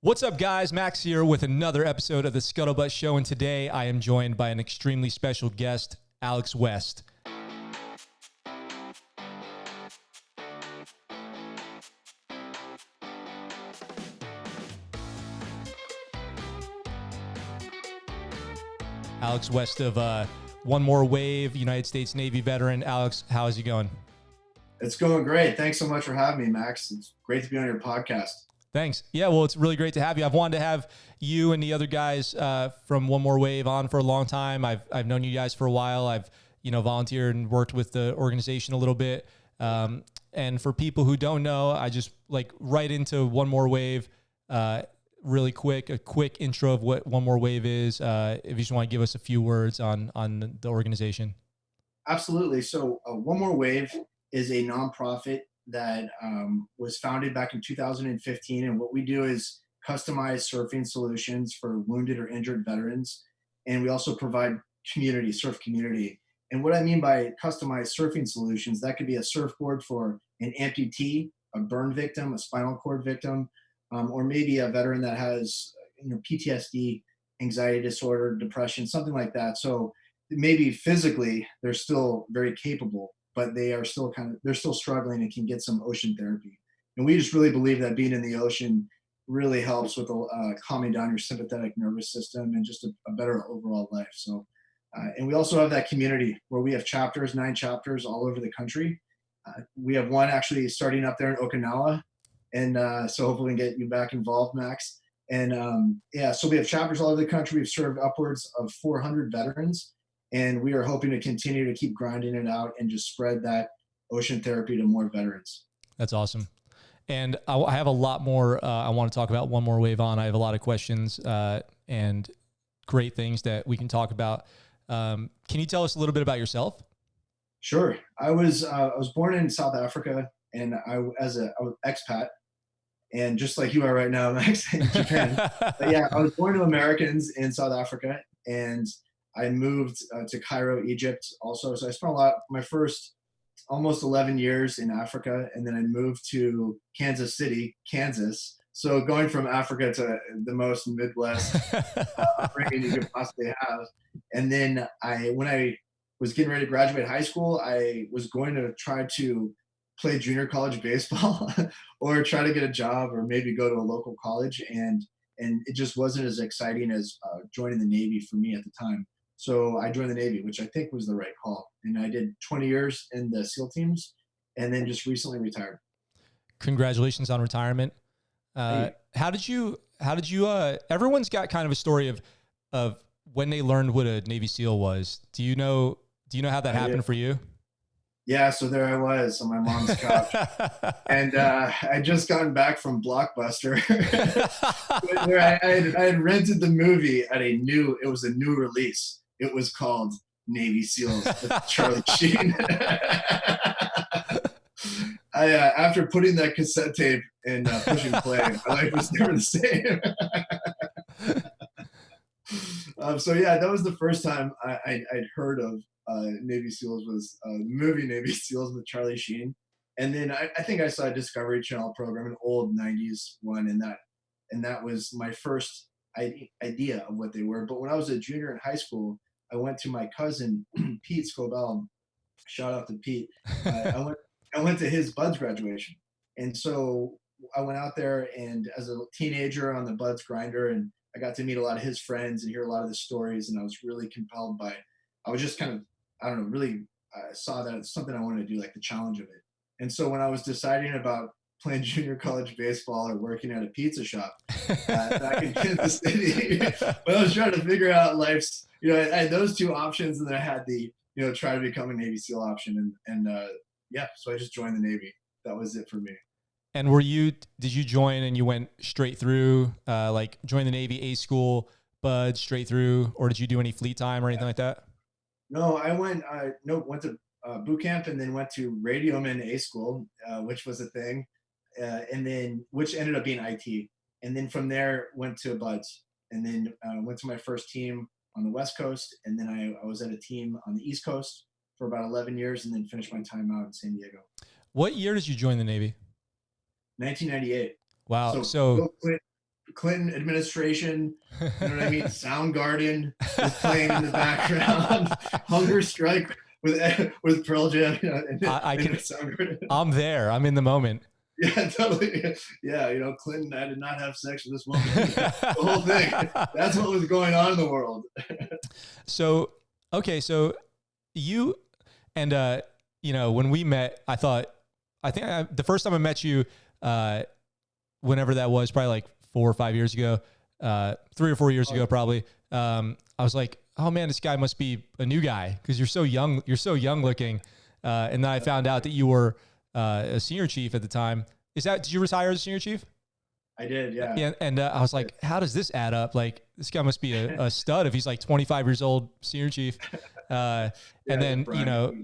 What's up, guys? Max here with another episode of the ScuttleButt Show, and today I am joined by an extremely special guest, Alex West. Alex West of One More Wave, United States Navy veteran. Alex, how is it going? It's going great. Thanks so much for having me, Max. It's great to be on your podcast. Thanks. Yeah, well, it's really great to have you. I've wanted to have you and the other guys from One More Wave on for a long time. I've known you guys for a while. I've volunteered and worked with the organization a little bit. And for people who don't know, I just like right into One More Wave. Really quick, a quick intro of what One More Wave is. If you just want to give us a few words on the organization. Absolutely. So One More Wave is a nonprofit that was founded back in 2015. And what we do is customize surfing solutions for wounded or injured veterans. And we also provide community, surf community. And what I mean by customized surfing solutions, that could be a surfboard for an amputee, a burn victim, a spinal cord victim, or maybe a veteran that has PTSD, anxiety disorder, depression, something like that. So maybe physically they're still very capable, but they're still struggling and can get some ocean therapy. And we just really believe that being in the ocean really helps with calming down your sympathetic nervous system and just a better overall life. So, and we also have that community where we have chapters, 9 chapters all over the country. We have one actually starting up there in Okinawa. And so hopefully we can get you back involved, Max. And so we have chapters all over the country. We've served upwards of 400 veterans. And we are hoping to continue to keep grinding it out and just spread that ocean therapy to more veterans. That's awesome. And I have a lot more I want to talk about One More Wave on. I have a lot of questions and great things that we can talk about. Can you tell us a little bit about yourself? Sure. I was born in South Africa, and I was expat, and just like you are right now, Max, in Japan. But yeah, I was born to Americans in South Africa, and I moved to Cairo, Egypt also. So I spent my first almost 11 years in Africa, and then I moved to Kansas City, Kansas. So going from Africa to the most Midwest upbringing you could possibly have. And then when I was getting ready to graduate high school, I was going to try to play junior college baseball or try to get a job or maybe go to a local college. And it just wasn't as exciting as joining the Navy for me at the time. So I joined the Navy, which I think was the right call. And I did 20 years in the SEAL teams and then just recently retired. Congratulations on retirement. How did you, everyone's got kind of a story of when they learned what a Navy SEAL was. Do you know how that happened for you? Yeah, so there I was on my mom's couch, and I'd just gotten back from Blockbuster, where I had rented the movie it was a new release. It was called Navy SEALs with Charlie Sheen. After putting that cassette tape and pushing play, my life was never the same. So yeah, that was the first time I'd heard of Navy SEALs was the movie Navy SEALs with Charlie Sheen. And then I think I saw a Discovery Channel program, an old 90s one, and that was my first idea of what they were. But when I was a junior in high school, I went to my cousin, Pete Scobell. Shout out to Pete. I went to his Buds graduation. And so I went out there, and as a teenager on the Buds grinder, and I got to meet a lot of his friends and hear a lot of the stories. And I was really compelled I was just kind of, I don't know, really saw that it's something I wanted to do, like the challenge of it. And so when I was deciding about playing junior college baseball or working at a pizza shop back in Kansas City, when I was trying to figure out life's, I had those two options, and then I had the, try to become a Navy SEAL option. And so I just joined the Navy. That was it for me. And did you join and you went straight through, like join the Navy A school, Buds straight through, or did you do any fleet time or anything like that? No, I went to boot camp and then went to Radioman A school, which was a thing, and then which ended up being IT. And then from there went to Buds, and then went to my first team on the West Coast, and then I was at a team on the East Coast for about 11 years, and then finished my time out in San Diego. What year did you join the Navy? 1998. Wow. So Clinton administration, you know what I mean? Soundgarden is playing in the background. Hunger Strike with Pearl Jam. You know, I can. Soundgarden. I'm there. I'm in the moment. Yeah, totally. Yeah, you know, Clinton, I did not have sex with this woman. The whole thing. That's what was going on in the world. So, okay, so you and you know, when we met, I think the first time I met you, whenever that was, probably like 4 or 5 years ago, 3 or 4 years ago, probably. I was like, oh man, this guy must be a new guy because you're so young. You're so young looking. And then I found out that you were a senior chief at the time. Did you retire as a senior chief? I did, yeah. And I was like, how does this add up? Like, this guy must be a stud if he's like 25 years old, senior chief. And then, you know,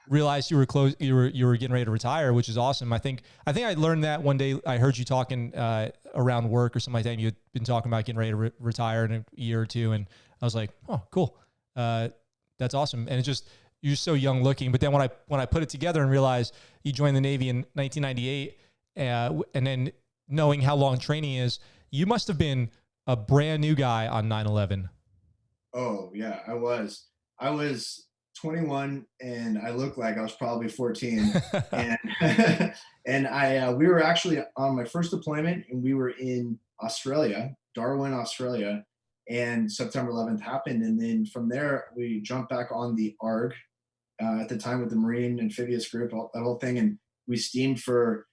realized you were getting ready to retire, which is awesome. I think I learned that one day. I heard you talking around work or something like that. And you had been talking about getting ready to retire in a year or two. And I was like, oh, cool. That's awesome. And you're just so young looking. But then when I put it together and realized you joined the Navy in 1998, and then knowing how long training is, you must have been a brand new guy on 9/11. Oh yeah, I was 21 and I looked like I was probably 14. And and we were actually on my first deployment, and we were in Australia, Darwin, Australia, and September 11th happened. And then from there we jumped back on the ARG at the time with the Marine Amphibious Group, that whole thing, and we steamed for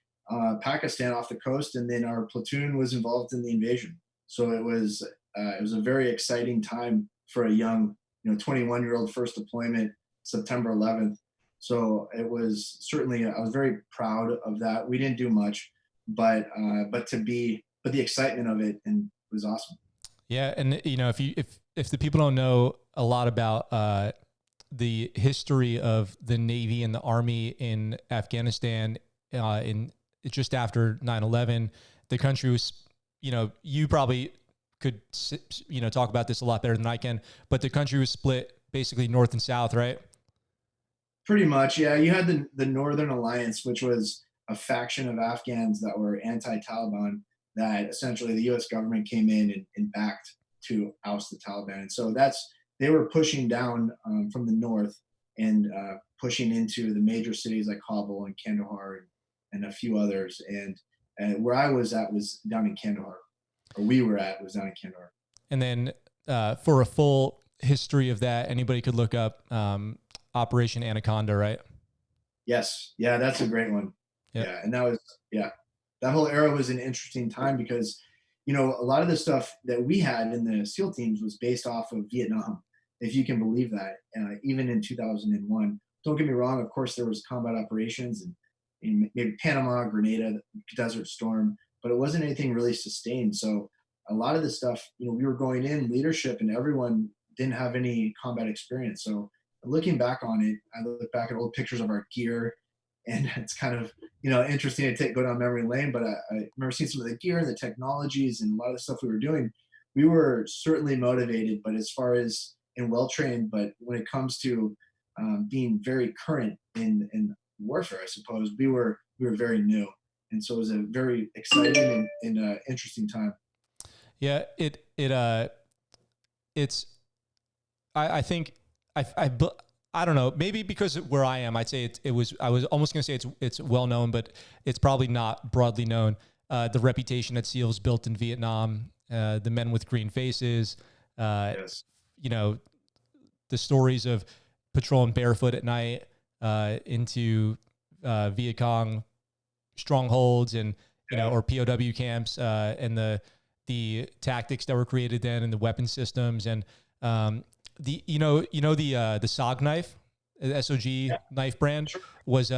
Pakistan off the coast, and then our platoon was involved in the invasion. So it was a very exciting time for a young, 21-year-old first deployment, September 11th. So it was certainly, I was very proud of that. We didn't do much, but the excitement of it and it was awesome. Yeah, and if the people don't know a lot about the history of the Navy and the Army in Afghanistan in just after 9/11, the country was, you probably could, talk about this a lot better than I can, but the country was split basically north and south, right? Pretty much, yeah. You had the Northern Alliance, which was a faction of Afghans that were anti-Taliban, that essentially the U.S. government came in and backed to oust the Taliban. And so they were pushing down from the north and pushing into the major cities like Kabul and Kandahar and a few others. And where I was at was down in Kandahar, or we were at was down in Kandahar. And then for a full history of that, anybody could look up Operation Anaconda, right? Yes. Yeah, that's a great one. Yep. Yeah. And that whole era was an interesting time because, a lot of the stuff that we had in the SEAL teams was based off of Vietnam, if you can believe that, even in 2001. Don't get me wrong. Of course, there was combat operations and maybe Panama, Grenada, Desert Storm, but it wasn't anything really sustained. So a lot of the stuff, we were going in leadership and everyone didn't have any combat experience. So looking back on it, I look back at old pictures of our gear, and it's kind of, interesting to go down memory lane, but I remember seeing some of the gear and the technologies and a lot of the stuff we were doing. We were certainly motivated, but as far as and well-trained, but when it comes to being very current in warfare, I suppose, we were very new. And so it was a very exciting and interesting time. Yeah, I think I don't know, maybe because where I am, I'd say I was almost going to say it's well known, but it's probably not broadly known. The reputation that SEALs built in Vietnam, the men with green faces, Yes. The stories of patrolling barefoot at night into Viet Cong strongholds and or POW camps, and the tactics that were created then and the weapon systems and the SOG knife, the SOG knife brand was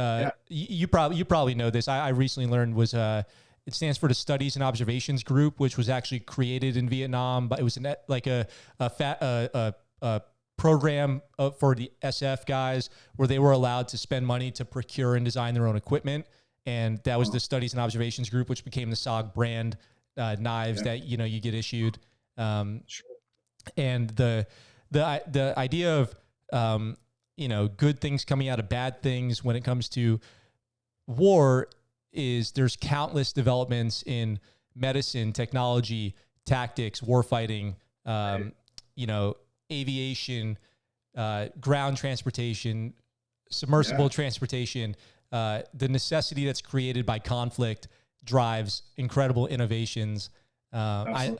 you probably know this. I recently learned was it stands for the Studies and Observations Group, which was actually created in Vietnam, but it was a program for the SF guys where they were allowed to spend money to procure and design their own equipment, and that was the Studies and Observations Group, which became the SOG brand knives that you get issued, and the idea of good things coming out of bad things when it comes to war is there's countless developments in medicine, technology, tactics, warfighting, aviation, ground transportation, submersible transportation. The necessity that's created by conflict drives incredible innovations. I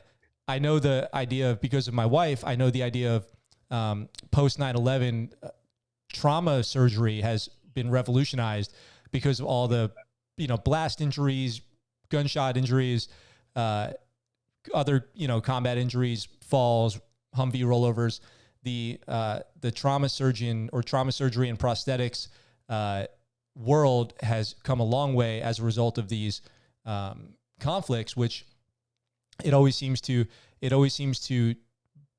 know the idea of, because of my wife, I know the idea of post 9/11 trauma surgery has been revolutionized because of all the, blast injuries, gunshot injuries, other, combat injuries, falls, Humvee rollovers. The trauma surgeon or trauma surgery and prosthetics world has come a long way as a result of these conflicts, which it always seems to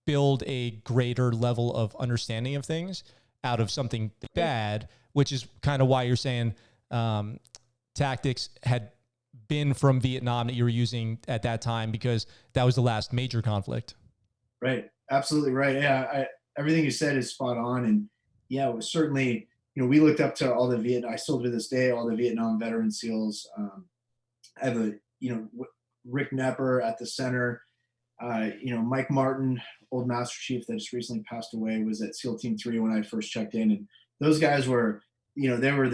build a greater level of understanding of things out of something bad, which is kind of why you're saying tactics had been from Vietnam that you were using at that time, because that was the last major conflict. Right. Absolutely right. Yeah. Everything you said is spot on. And yeah, it was certainly, we looked up to all the Vietnam, I still to this day, all the Vietnam veteran SEALs. I have Rick Knepper at the center. Mike Martin, old Master Chief that just recently passed away, was at SEAL Team 3 when I first checked in. And those guys were, they are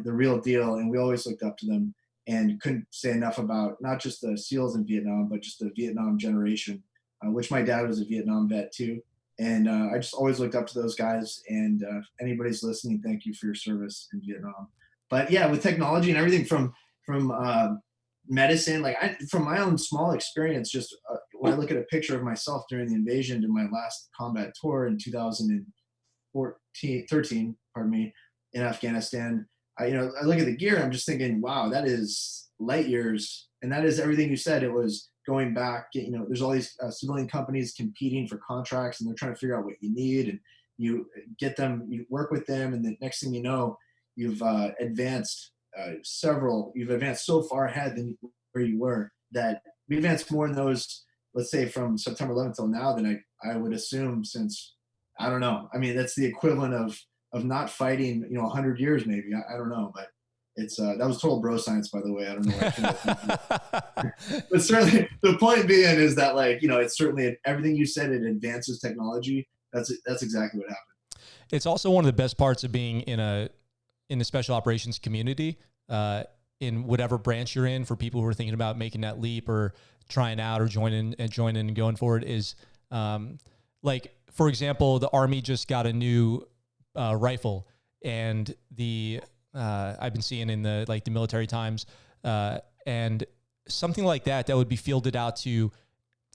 the real deal. And we always looked up to them and couldn't say enough about not just the SEALs in Vietnam, but just the Vietnam generation, which my dad was a Vietnam vet too. And I just always looked up to those guys. And if anybody's listening, thank you for your service in Vietnam. But yeah, with technology and everything from medicine, from my own small experience, just when I look at a picture of myself during the invasion to my last combat tour in 2013, in Afghanistan, I look at the gear, I'm just thinking, wow, that is light years. And that is everything you said. It was going back, there's all these civilian companies competing for contracts, and they're trying to figure out what you need, and you get them, you work with them. And the next thing you know, you've advanced so far ahead than where you were, that we advanced more in those, let's say from September 11th till now than I would assume since, I don't know. I mean, that's the equivalent of not fighting, 100 years maybe. I don't know, but it's that was total bro science, by the way. I don't know. But certainly the point being is that it's certainly everything you said, it advances technology. That's exactly what happened. It's also one of the best parts of being in the special operations community, in whatever branch you're in, for people who are thinking about making that leap or trying out or joining and going forward, is for example, the Army just got a new rifle, and I've been seeing in the Military Times, and something like that would be fielded out to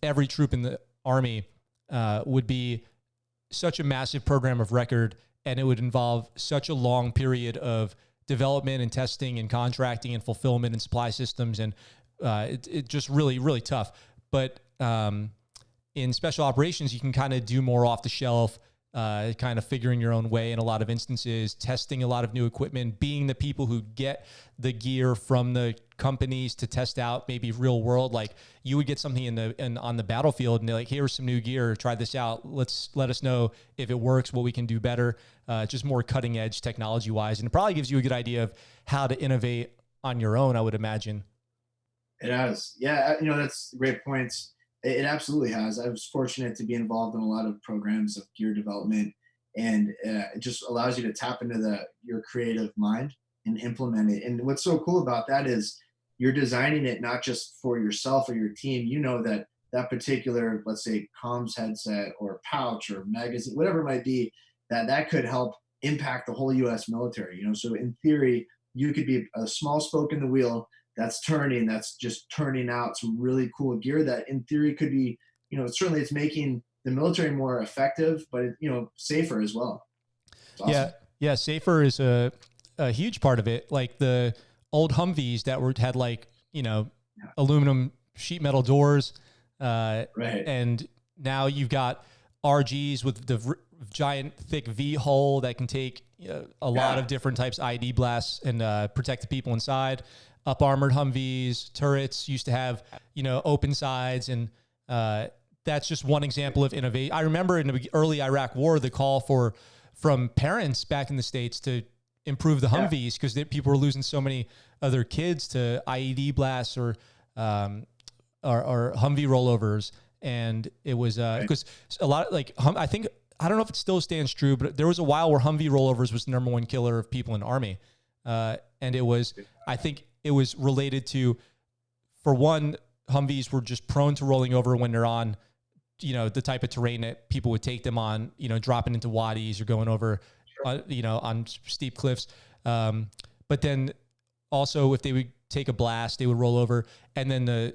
every troop in the Army would be such a massive program of record, and it would involve such a long period of development and testing and contracting and fulfillment and supply systems, and it just really, really tough. But in special operations, you can kind of do more off the shelf, kind of figuring your own way in a lot of instances, testing a lot of new equipment, being the people who get the gear from the companies to test out maybe real world. Like you would get something on the battlefield, and they're like, here's some new gear, try this out. Let us know if it works, what we can do better. Just more cutting edge technology wise. And it probably gives you a good idea of how to innovate on your own, I would imagine. It has. Yeah. That's great points. It absolutely has. I was fortunate to be involved in a lot of programs of gear development, and it just allows you to tap into your creative mind and implement it. And what's so cool about that is you're designing it not just for yourself or your team. That particular, let's say, comms headset or pouch or magazine, whatever it might be, that could help impact the whole U.S. military. So in theory, you could be a small spoke in the wheel that's just turning out some really cool gear that in theory could be, certainly it's making the military more effective, but safer as well. Awesome. Yeah. Safer is a huge part of it. Like the old Humvees that had aluminum sheet metal doors. Right. And now you've got RGs with the giant thick V hull that can take a lot of different types of ID blasts and protect the people inside. Up armored Humvees, turrets used to have, open sides. And that's just one example of innovation. I remember in the early Iraq war, the call from parents back in the States to improve the Humvees because people were losing so many other kids to IED blasts or or Humvee rollovers. And it was because a lot of, like, I think, I don't know if it still stands true, but there was a while where Humvee rollovers was the number one killer of people in the Army. And it was, I think it was related to, for one, Humvees were just prone to rolling over when they're on, you know, the type of terrain that people would take them on, you know, dropping into wadis or going over, you know, on steep cliffs. But then also if they would take a blast, they would roll over. And then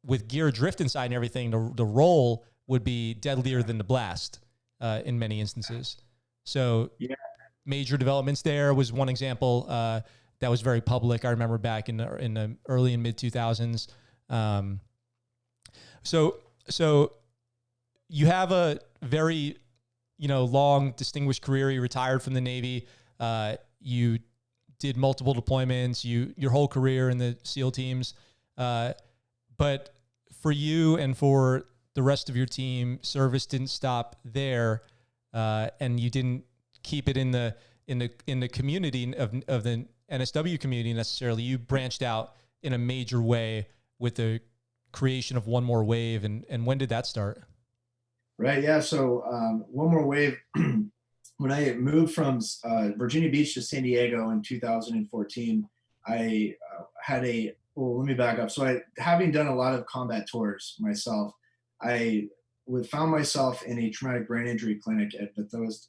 with gear drift inside and everything, the roll would be deadlier than the blast in many instances. So major developments there was one example that was very public. I remember back in the early and mid 2000s. So you have a very, you know, long, distinguished career. You retired from the Navy. You did multiple deployments. Your whole career in the SEAL teams. But for you and for the rest of your team, service didn't stop there, and you didn't keep it in the community of the NSW community necessarily. You branched out in a major way with the creation of One More Wave. And when did that start? Right. Yeah. So One More Wave, when I moved from Virginia Beach to San Diego in 2014, I had well, let me back up. So having done a lot of combat tours myself, I found myself in a traumatic brain injury clinic at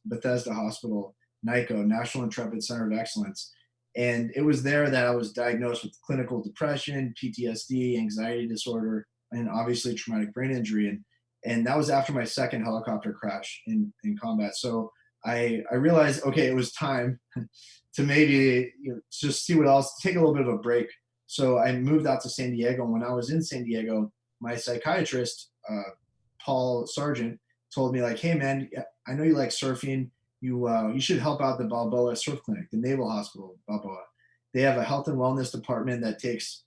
Bethesda Hospital, NICO, National Intrepid Center of Excellence. And it was there that I was diagnosed with clinical depression, PTSD, anxiety disorder, and obviously traumatic brain injury. And that was after my second helicopter crash in combat. So I realized, okay, it was time to maybe, you know, just see what else, take a little bit of a break. So I moved out to San Diego. And when I was in San Diego, my psychiatrist, Paul Sargent, told me, like, hey man, I know you like surfing. You should help out the Balboa Surf Clinic, the Naval Hospital, Balboa. They have a health and wellness department that takes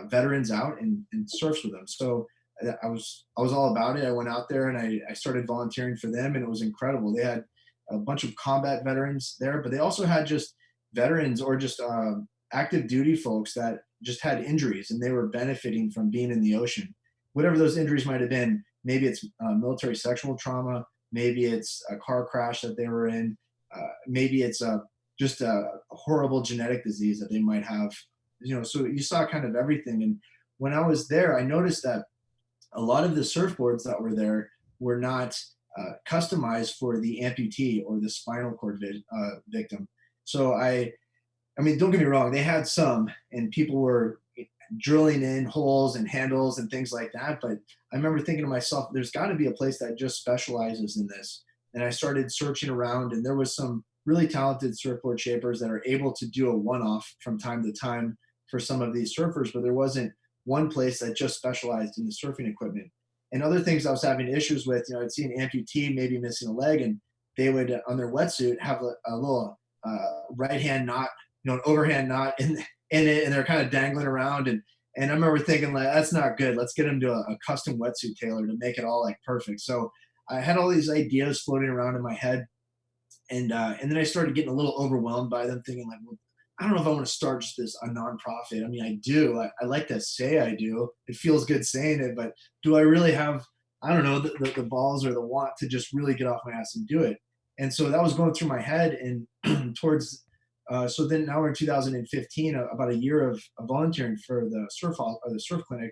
veterans out and surfs with them. So I was all about it. I went out there and I started volunteering for them, and it was incredible. They had a bunch of combat veterans there, but they also had just veterans or just active duty folks that just had injuries, and they were benefiting from being in the ocean. Whatever those injuries might have been, maybe it's military sexual trauma, maybe it's a car crash that they were in, maybe it's just a horrible genetic disease that they might have. You know, so you saw kind of everything. And when I was there, I noticed that a lot of the surfboards that were there were not customized for the amputee or the spinal cord victim. So I mean, don't get me wrong, they had some, and people were drilling in holes and handles and things like that. But I remember thinking to myself, there's got to be a place that just specializes in this. And I started searching around, and there was some really talented surfboard shapers that are able to do a one-off from time to time for some of these surfers, but there wasn't one place that just specialized in the surfing equipment. And other things I was having issues with, you know, I'd see an amputee maybe missing a leg, and they would on their wetsuit have a little right hand knot, you know, an overhand knot in it, and they're kind of dangling around. And I remember thinking, like, that's not good. Let's get them to a custom wetsuit tailor to make it all like perfect. So I had all these ideas floating around in my head, and then I started getting a little overwhelmed by them, thinking like, well, I don't know if I want to start just a nonprofit. I mean, I do. I like to say I do. It feels good saying it, but do I really have, I don't know, the balls or the want to just really get off my ass and do it? And so that was going through my head, and towards, so then now we're in 2015, about a year of volunteering for the surf clinic.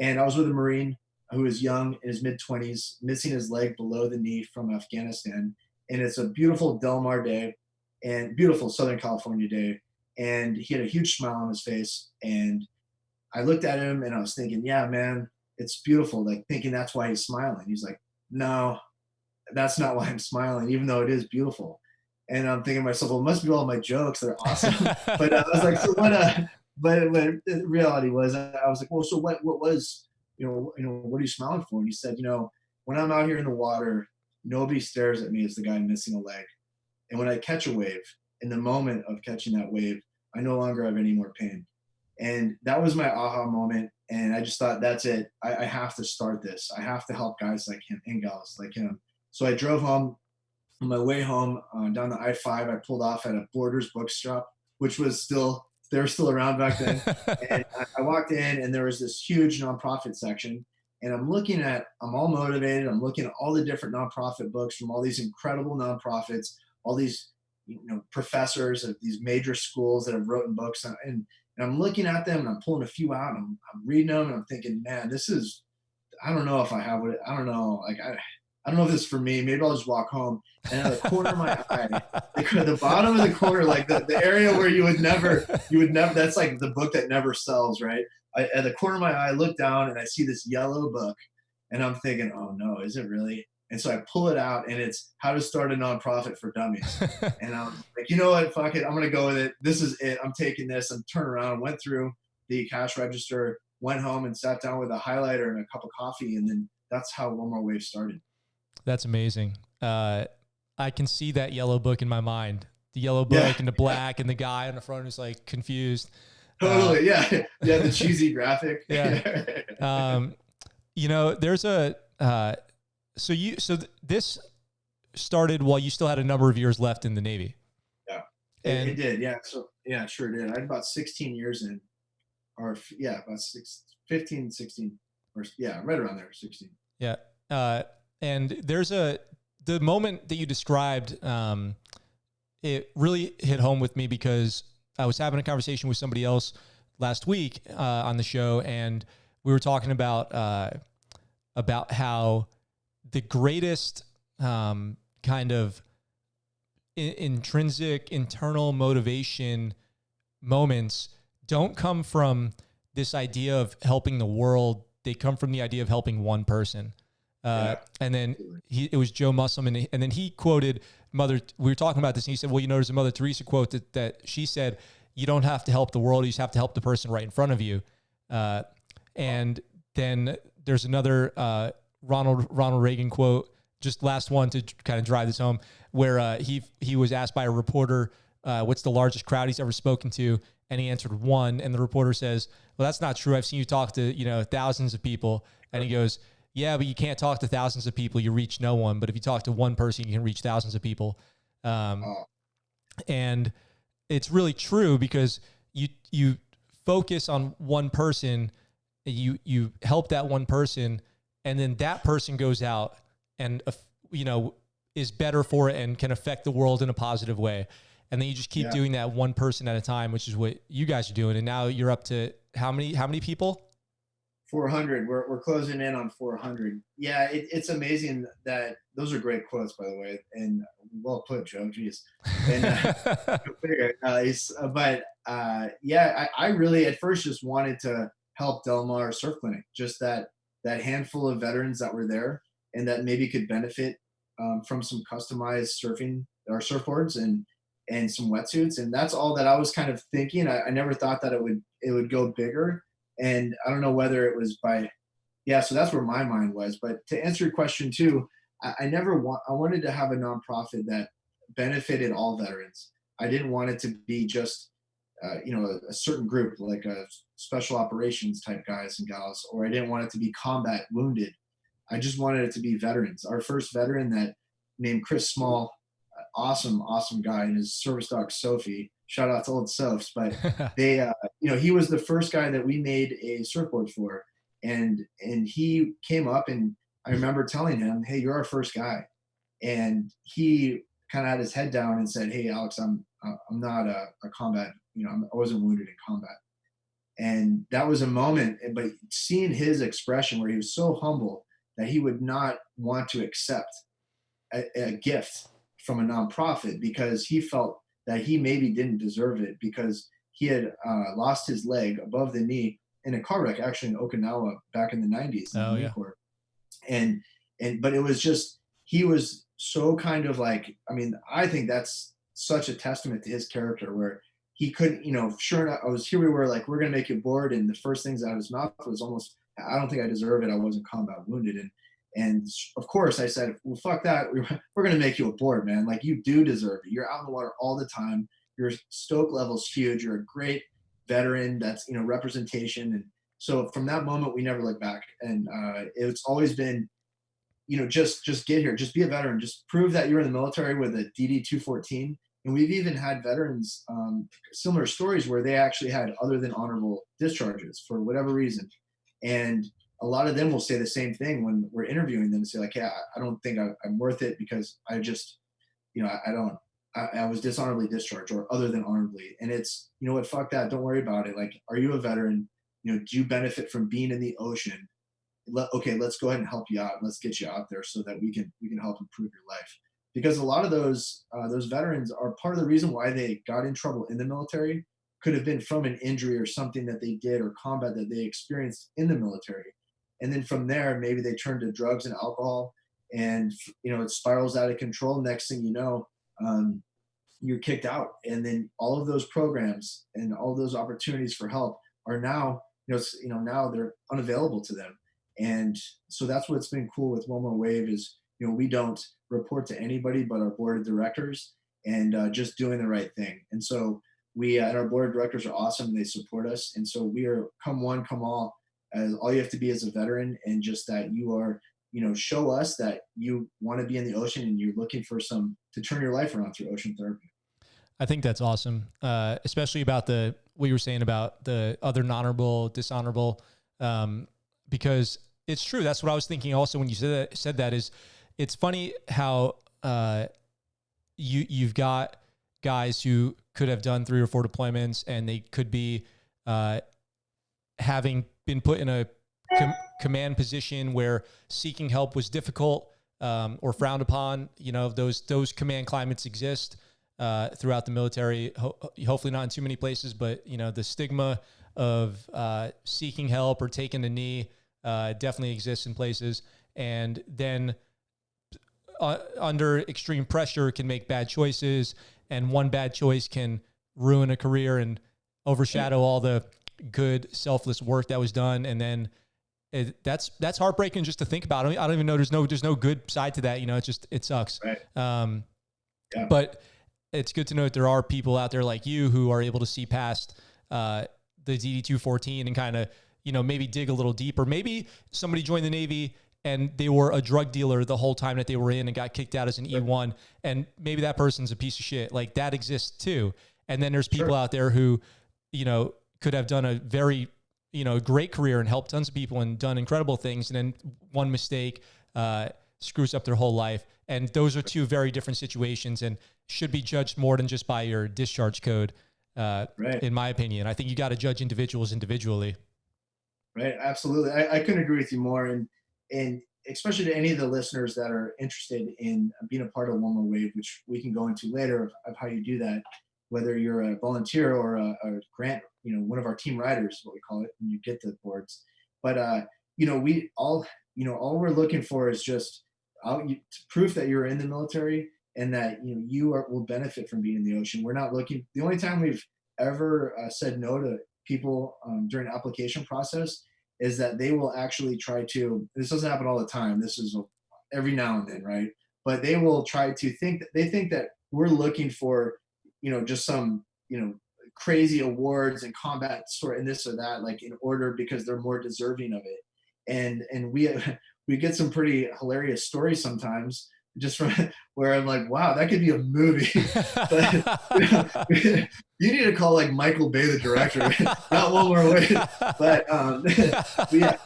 And I was with a Marine who was young, in his mid 20s, missing his leg below the knee from Afghanistan. And it's a beautiful Del Mar day and beautiful Southern California day. And he had a huge smile on his face. And I looked at him and I was thinking, yeah, man, it's beautiful. Like, thinking that's why he's smiling. He's like, no, that's not why I'm smiling, even though it is beautiful. And I'm thinking to myself, well, it must be all my jokes. They're awesome. But I was like, so what, but the reality was, I was like, well, so what was, what are you smiling for? And he said, when I'm out here in the water, nobody stares at me as the guy missing a leg. And when I catch a wave, in the moment of catching that wave, I no longer have any more pain. And that was my aha moment. And I just thought, that's it. I have to start this. I have to help guys like him and gals like him. So I drove home. On my way home, down the I-5, I pulled off at a Borders bookstop, which was still they were still around back then. And I walked in and there was this huge nonprofit section. And I'm all motivated. I'm looking at all the different nonprofit books from all these incredible nonprofits, all these, professors of these major schools that have written books. And I'm looking at them and I'm pulling a few out and I'm reading them and I'm thinking, man, I don't know if I have it. I don't know. Like, I don't know if this is for me. Maybe I'll just walk home. And at the corner of my eye, the bottom of the corner, like the area where you would never, that's like the book that never sells, right? At the corner of my eye, I look down and I see this yellow book and I'm thinking, oh no, is it really? And so I pull it out and it's How to Start a Nonprofit for Dummies. And I was like, you know what? Fuck it. I'm going to go with it. This is it. I'm taking this. And turned around, went through the cash register, went home and sat down with a highlighter and a cup of coffee. And then that's how One More Wave started. That's amazing. I can see that yellow book in my mind, the yellow book and the black and the guy on the front is like confused. Totally. Yeah. The cheesy graphic. Yeah. There's this started while you still had a number of years left in the Navy. Yeah, it did. Yeah. So yeah, it sure did. I had about 16 years in, about 15, 16, or right around there, 16. Yeah. And there's the moment that you described, it really hit home with me because I was having a conversation with somebody else last week on the show, and we were talking about how the greatest kind of intrinsic internal motivation moments don't come from this idea of helping the world. They come from the idea of helping one person. And then it was Joe Musselman, and then he quoted we were talking about this, and he said, well, there's a Mother Teresa quote that she said, you don't have to help the world, you just have to help the person right in front of you. And then there's another Ronald Reagan quote, just last one to kind of drive this home, where he was asked by a reporter, what's the largest crowd he's ever spoken to? And he answered one, and the reporter says, well, that's not true. I've seen you talk to, thousands of people. And he goes, yeah, but you can't talk to thousands of people. You reach no one. But if you talk to one person, you can reach thousands of people. And it's really true because you focus on one person, you help that one person, and then that person goes out and, is better for it and can affect the world in a positive way. And then you just keep doing that one person at a time, which is what you guys are doing. And now you're up to how many people? 400. We're closing in on 400. Yeah, it's amazing that those are great quotes, by the way, and well put, Joe. Jeez. And, I really at first just wanted to help Del Mar Surf Clinic, just that handful of veterans that were there and that maybe could benefit from some customized surfing or surfboards and some wetsuits, and that's all that I was kind of thinking. I never thought that it would go bigger. And I don't know whether it was so that's where my mind was. But to answer your question too, I wanted to have a nonprofit that benefited all veterans. I didn't want it to be just, a certain group, like a special operations type guys and gals, or I didn't want it to be combat wounded. I just wanted it to be veterans. Our first veteran that named Chris Small, awesome guy, and his service dog, Sophie. Shout out to old Sophs, but they, he was the first guy that we made a surfboard for, and he came up, and I remember telling him, "Hey, you're our first guy," and he kind of had his head down and said, "Hey, Alex, I'm not a combat, I wasn't wounded in combat," and that was a moment. But seeing his expression, where he was so humble that he would not want to accept a gift from a nonprofit because he felt that he maybe didn't deserve it because he had lost his leg above the knee in a car wreck, actually in Okinawa back in the 90s. Oh, yeah. But it was just, he was so kind of like, I think that's such a testament to his character where he couldn't, sure enough, here we were like, we're going to make you bored. And the first things out of his mouth was almost, I don't think I deserve it. I wasn't combat wounded. And of course I said, well, fuck that. We're going to make you a board, man. Like, you do deserve it. You're out in the water all the time. Your stoke level's huge. You're a great veteran. That's, representation. And so from that moment, we never looked back. And it's always been, just get here, just be a veteran, just prove that you're in the military with a DD 214. And we've even had veterans, similar stories where they actually had other than honorable discharges for whatever reason. And a lot of them will say the same thing when we're interviewing them, say like, yeah, I don't think I'm worth it because I just, I don't, I was dishonorably discharged or other than honorably. And it's, you know what, fuck that. Don't worry about it. Like, are you a veteran? Do you benefit from being in the ocean? Okay, let's go ahead and help you out. Let's get you out there so that we can help improve your life. Because a lot of those veterans are part of the reason why they got in trouble in the military could have been from an injury or something that they did or combat that they experienced in the military. And then from there, maybe they turn to drugs and alcohol, and it spirals out of control. Next thing you know, um, you're kicked out, and then all of those programs and all those opportunities for help are now now they're unavailable to them. And so that's what's been cool with One More Wave is we don't report to anybody but our board of directors, and just doing the right thing. And so we and our board of directors are awesome. They support us, and so we are come one come all. As all you have to be as a veteran, and just that you are show us that you want to be in the ocean and you're looking for some to turn your life around through ocean therapy. I think that's awesome, especially about what you were saying about the other non-honorable, dishonorable, because it's true. That's what I was thinking also when you said that is it's funny how you've got guys who could have done 3 or 4 deployments and they could be having been put in a command position where seeking help was difficult or frowned upon. Those command climates exist throughout the military. Hopefully not in too many places, but the stigma of seeking help or taking a knee definitely exists in places. And then under extreme pressure can make bad choices, and one bad choice can ruin a career and overshadow all the good selfless work that was done. And then that's heartbreaking just to think about. I don't even know. There's no good side to that. It sucks. Right. Yeah. But it's good to know that there are people out there like you who are able to see past the DD-214 and kind of, maybe dig a little deeper. Maybe somebody joined the Navy and they were a drug dealer the whole time that they were in and got kicked out as an E1. And maybe that person's a piece of shit. Like, that exists too. And then there's people out there who, could have done a very, great career and helped tons of people and done incredible things. And then one mistake screws up their whole life. And those are 2 very different situations and should be judged more than just by your discharge code, in my opinion. I think you got to judge individuals individually. Right. Absolutely. I couldn't agree with you more. And especially to any of the listeners that are interested in being a part of One More Wave, which we can go into later of how you do that, whether you're a volunteer or a grant, one of our team riders is what we call it when you get the boards. But, we all we're looking for is just proof that you're in the military and that, will benefit from being in the ocean. We're not looking, the only time we've ever said no to people during the application process is that they will actually try to, this doesn't happen all the time. This is every now and then, right? But they will try to think that we're looking for, just some, crazy awards and combat sort and this or that, like in order because they're more deserving of it. And we get some pretty hilarious stories sometimes just from where I'm like, wow, that could be a movie. But you need to call like Michael Bay, the director, not One More Wave. But yeah,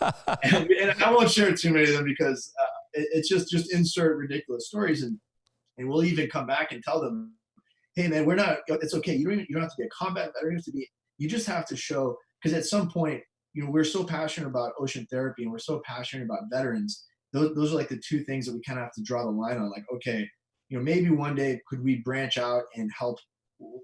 and I won't share too many of them because it's just insert ridiculous stories, and we'll even come back and tell them, hey man, we're not. It's okay. You don't have to be a combat veteran. You just have to show, because at some point, we're so passionate about ocean therapy and we're so passionate about veterans. Those are like the 2 things that we kind of have to draw the line on. Like, okay, maybe one day could we branch out and help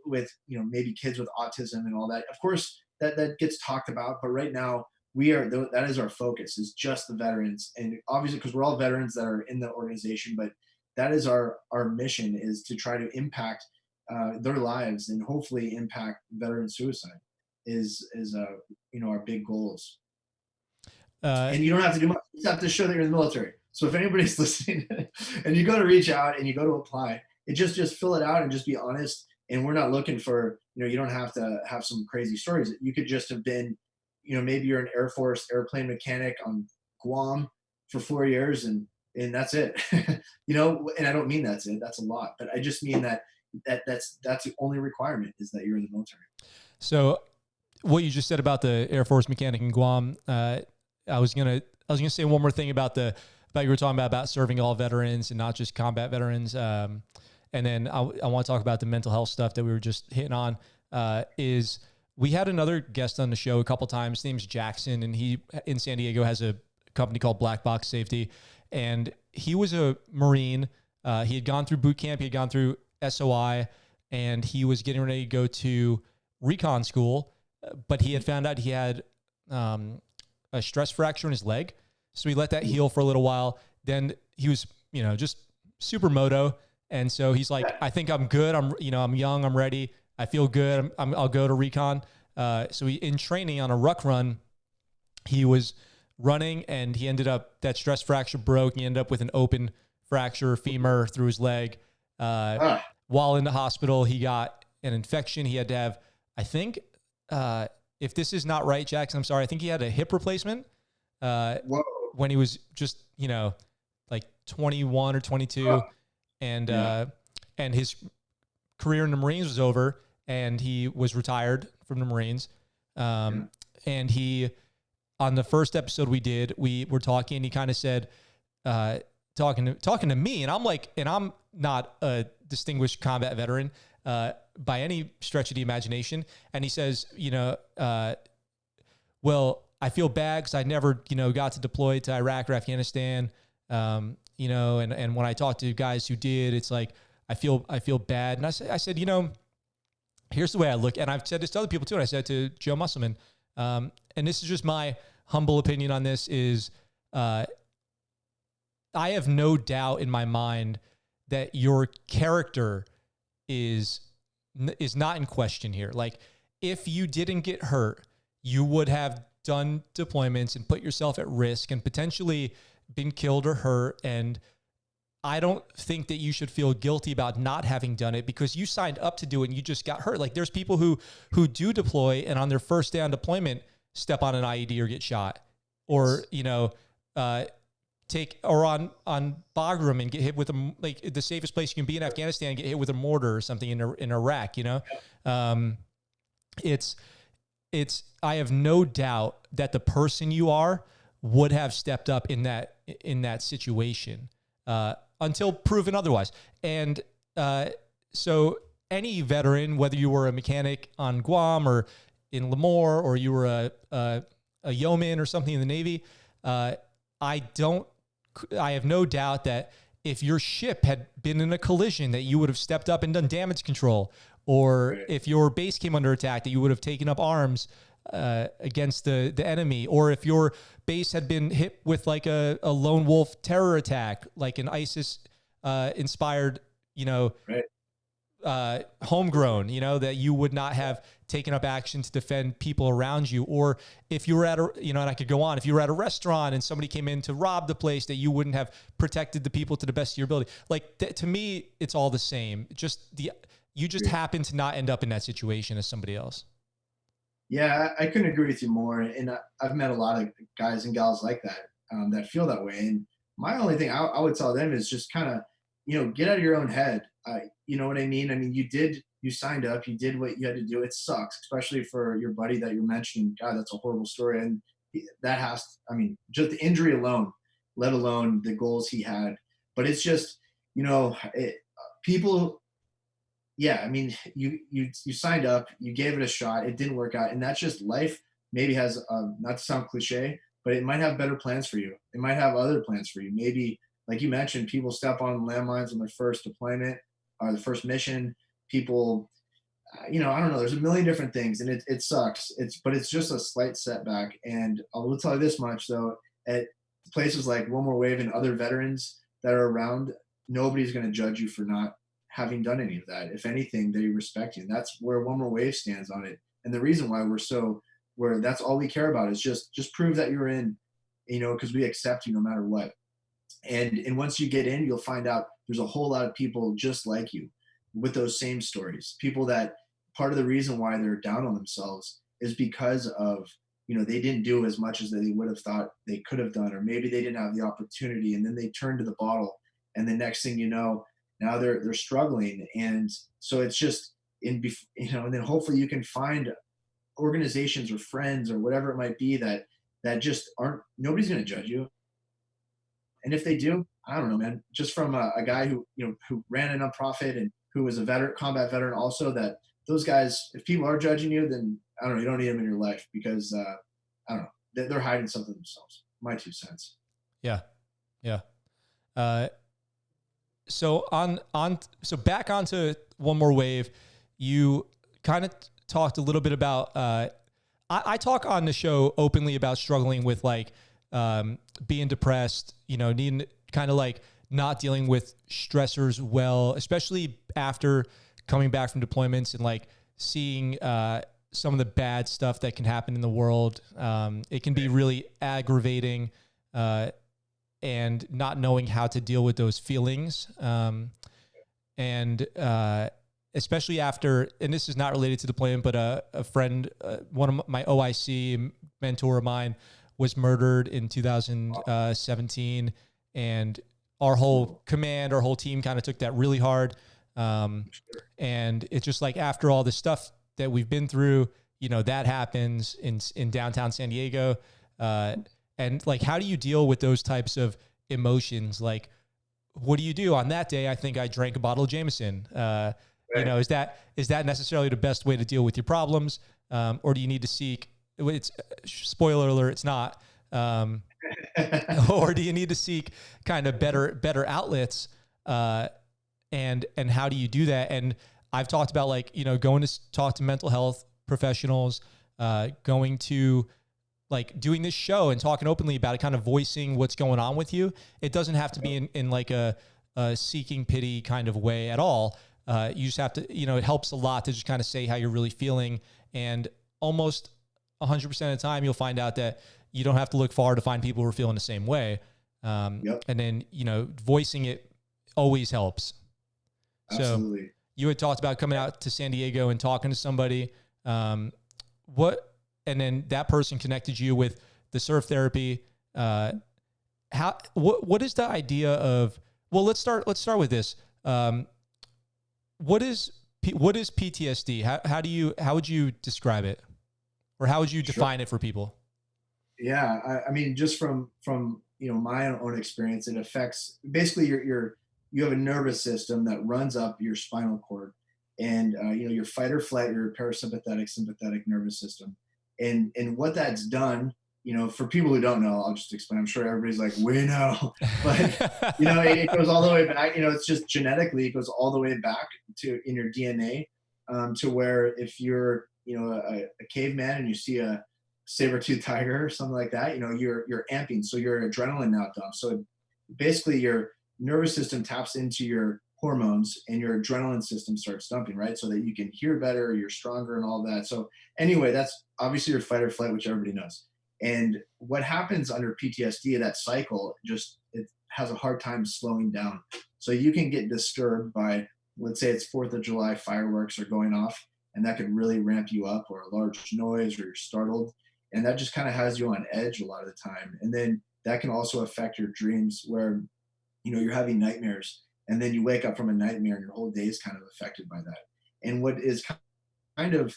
with, maybe kids with autism and all that. Of course, that gets talked about, but right now that is our focus, is just the veterans. And obviously, because we're all veterans that are in the organization, but that is our mission, is to try to impact their lives and hopefully impact veteran suicide is our big goals. And you don't have to do much. You just have to show that you're in the military. So if anybody's listening and you go to reach out and you go to apply, just fill it out and just be honest. And we're not looking for, you don't have to have some crazy stories. You could just have been, maybe you're an Air Force airplane mechanic on Guam for 4 years and that's it. And I don't mean that's it. That's a lot. But I just mean that that's the only requirement, is that you're in the military. So what you just said about the Air Force mechanic in Guam, I was gonna say one more thing about you were talking about serving all veterans and not just combat veterans. And then I want to talk about the mental health stuff that we were just hitting on. Is we had another guest on the show a couple times. His name's Jackson, and he in San Diego has a company called Black Box Safety, and he was a Marine. He had gone through boot camp. He had gone through SOI, and he was getting ready to go to recon school, but he had found out he had a stress fracture in his leg. So he let that heal for a little while. Then he was, just super moto. And so he's like, I think I'm good. I'm young. I'm ready. I feel good. I'll go to recon. So he, in training on a ruck run, he was running and he ended up, that stress fracture broke. He ended up with an open fracture femur through his leg. While in the hospital, he got an infection. He had to have, I think, if this is not right, Jackson, I'm sorry. I think he had a hip replacement when he was just, like 21 or 22. And his career in the Marines was over and he was retired from the Marines. And he, on the first episode we were talking, he kind of said, talking to me, and I'm like, and I'm not a distinguished combat veteran by any stretch of the imagination. And he says, well, I feel bad because I never, got to deploy to Iraq or Afghanistan. And when I talk to guys who did, it's like, I feel bad. And I said, here's the way I look. And I've said this to other people too. And I said to Joe Musselman, and this is just my humble opinion on this, is I have no doubt in my mind that your character is not in question here. Like, if you didn't get hurt, you would have done deployments and put yourself at risk and potentially been killed or hurt. And I don't think that you should feel guilty about not having done it because you signed up to do it and you just got hurt. Like, there's people who do deploy and on their first day on deployment step on an IED or get shot, or take or on Bagram and get hit with like the safest place you can be in Afghanistan, get hit with a mortar or something in Iraq. It's I have no doubt that the person you are would have stepped up in that situation until proven otherwise. And so any veteran, whether you were a mechanic on Guam or in Lemoore, or you were a yeoman or something in the Navy, I have no doubt that if your ship had been in a collision, that you would have stepped up and done damage control, or if your base came under attack, that you would have taken up arms against the enemy, or if your base had been hit with like a lone wolf terror attack, like an ISIS inspired, homegrown, that you would not have taken up action to defend people around you. Or if you were at and I could go on, if you were at a restaurant and somebody came in to rob the place, that you wouldn't have protected the people to the best of your ability. Like, to me, it's all the same. You just happen to not end up in that situation as somebody else. Yeah, I couldn't agree with you more. And I've met a lot of guys and gals like that, that feel that way. And my only thing I would tell them is just kind of, get out of your own head. You know what I mean? I mean, you signed up, you did what you had to do. It sucks, especially for your buddy that you're mentioning. God, that's a horrible story. And just the injury alone, let alone the goals he had. But it's just, people, yeah, I mean, you signed up, you gave it a shot, it didn't work out. And that's just life. Maybe has, not to sound cliche, but it might have better plans for you. It might have other plans for you. Maybe, like you mentioned, people step on landmines on their first deployment or the first mission. People, I don't know. There's a million different things, and it sucks. But it's just a slight setback. And I will tell you this much though: at places like One More Wave and other veterans that are around, nobody's going to judge you for not having done any of that. If anything, they respect you. And that's where One More Wave stands on it. And the reason why where that's all we care about is just prove that you're in, because we accept you no matter what. And once you get in, you'll find out there's a whole lot of people just like you with those same stories. People that part of the reason why they're down on themselves is because of, they didn't do as much as they would have thought they could have done, or maybe they didn't have the opportunity, and then they turned to the bottle. And the next thing you know, now they're struggling. And so it's just and then hopefully you can find organizations or friends or whatever it might be that just aren't, nobody's going to judge you. And if they do, I don't know, man, just from a guy who, who ran a nonprofit and who was a veteran, combat veteran also, that those guys, if people are judging you, then I don't know, you don't need them in your life because I don't know, they're hiding something themselves. My 2 cents. Yeah. Yeah. Uh, so back onto One More Wave, you kind of talked a little bit about, I talk on the show openly about struggling with like, being depressed, needing kind of like not dealing with stressors well, especially after coming back from deployments and like seeing, some of the bad stuff that can happen in the world. It can be really aggravating, and not knowing how to deal with those feelings. Especially after, and this is not related to deployment, but a friend, one of my OIC mentor of mine was murdered in 2017, and our whole command, our whole team kind of took that really hard. And it's just like after all the stuff that we've been through, that happens in downtown San Diego. And like, how do you deal with those types of emotions? Like, what do you do on that day? I think I drank a bottle of Jameson. Right. Is that necessarily the best way to deal with your problems? Or do you need to seek, it's spoiler alert, it's not, or do you need to seek kind of better outlets? And how do you do that? And I've talked about like, going to talk to mental health professionals, going to like doing this show and talking openly about it, kind of voicing what's going on with you. It doesn't have to be in like a seeking pity kind of way at all. You just have to, it helps a lot to just kind of say how you're really feeling. And almost 100% of the time, you'll find out that you don't have to look far to find people who are feeling the same way. And then, voicing it always helps. Absolutely. So you had talked about coming out to San Diego and talking to somebody. And then that person connected you with the surf therapy. What is the idea of, well, let's start with this. What is PTSD? How would you describe it? Or how would you define it for people? Yeah. I mean, just from my own experience, it affects basically you have a nervous system that runs up your spinal cord, and your fight or flight, your parasympathetic, sympathetic nervous system. And what that's done, for people who don't know, I'll just explain. I'm sure everybody's like, we know, but it goes all the way back. It's just genetically, it goes all the way back to in your DNA, to where if you're a caveman and you see a saber-toothed tiger or something like that, you're amping, so your adrenaline now dumps. So basically, your nervous system taps into your hormones and your adrenaline system starts dumping, right? So that you can hear better, you're stronger and all that. So anyway, that's obviously your fight or flight, which everybody knows. And what happens under PTSD, that cycle, it has a hard time slowing down. So you can get disturbed by, let's say it's 4th of July fireworks are going off, and that could really ramp you up, or a large noise, or you're startled. And that just kind of has you on edge a lot of the time. And then that can also affect your dreams, where you're having nightmares, and then you wake up from a nightmare and your whole day is kind of affected by that. And what is kind of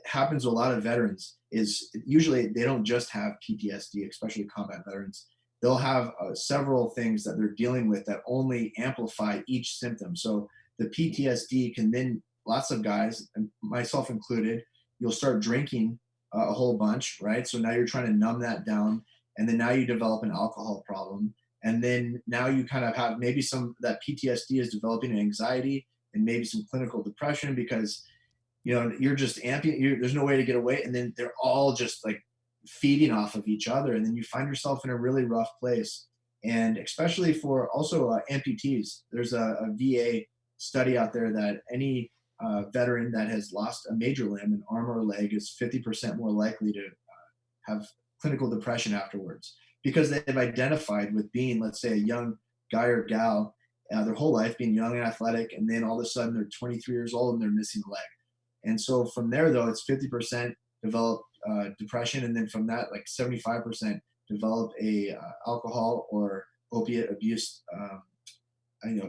happens to a lot of veterans is usually they don't just have PTSD, especially combat veterans. They'll have several things that they're dealing with that only amplify each symptom. So the PTSD can then, lots of guys, and myself included, you'll start drinking a whole bunch, right? So now you're trying to numb that down, and then now you develop an alcohol problem. And then now you kind of have maybe that PTSD is developing an anxiety and maybe some clinical depression, because you're just amping, there's no way to get away. And then they're all just like feeding off of each other. And then you find yourself in a really rough place. And especially for also amputees, there's a VA study out there that any veteran that has lost a major limb, an arm or a leg, is 50% more likely to have clinical depression afterwards, because they've identified with being, let's say, a young guy or gal their whole life, being young and athletic, and then all of a sudden they're 23 years old and they're missing a leg. And so from there, though, it's 50% develop depression, and then from that, like 75% develop a alcohol or opiate abuse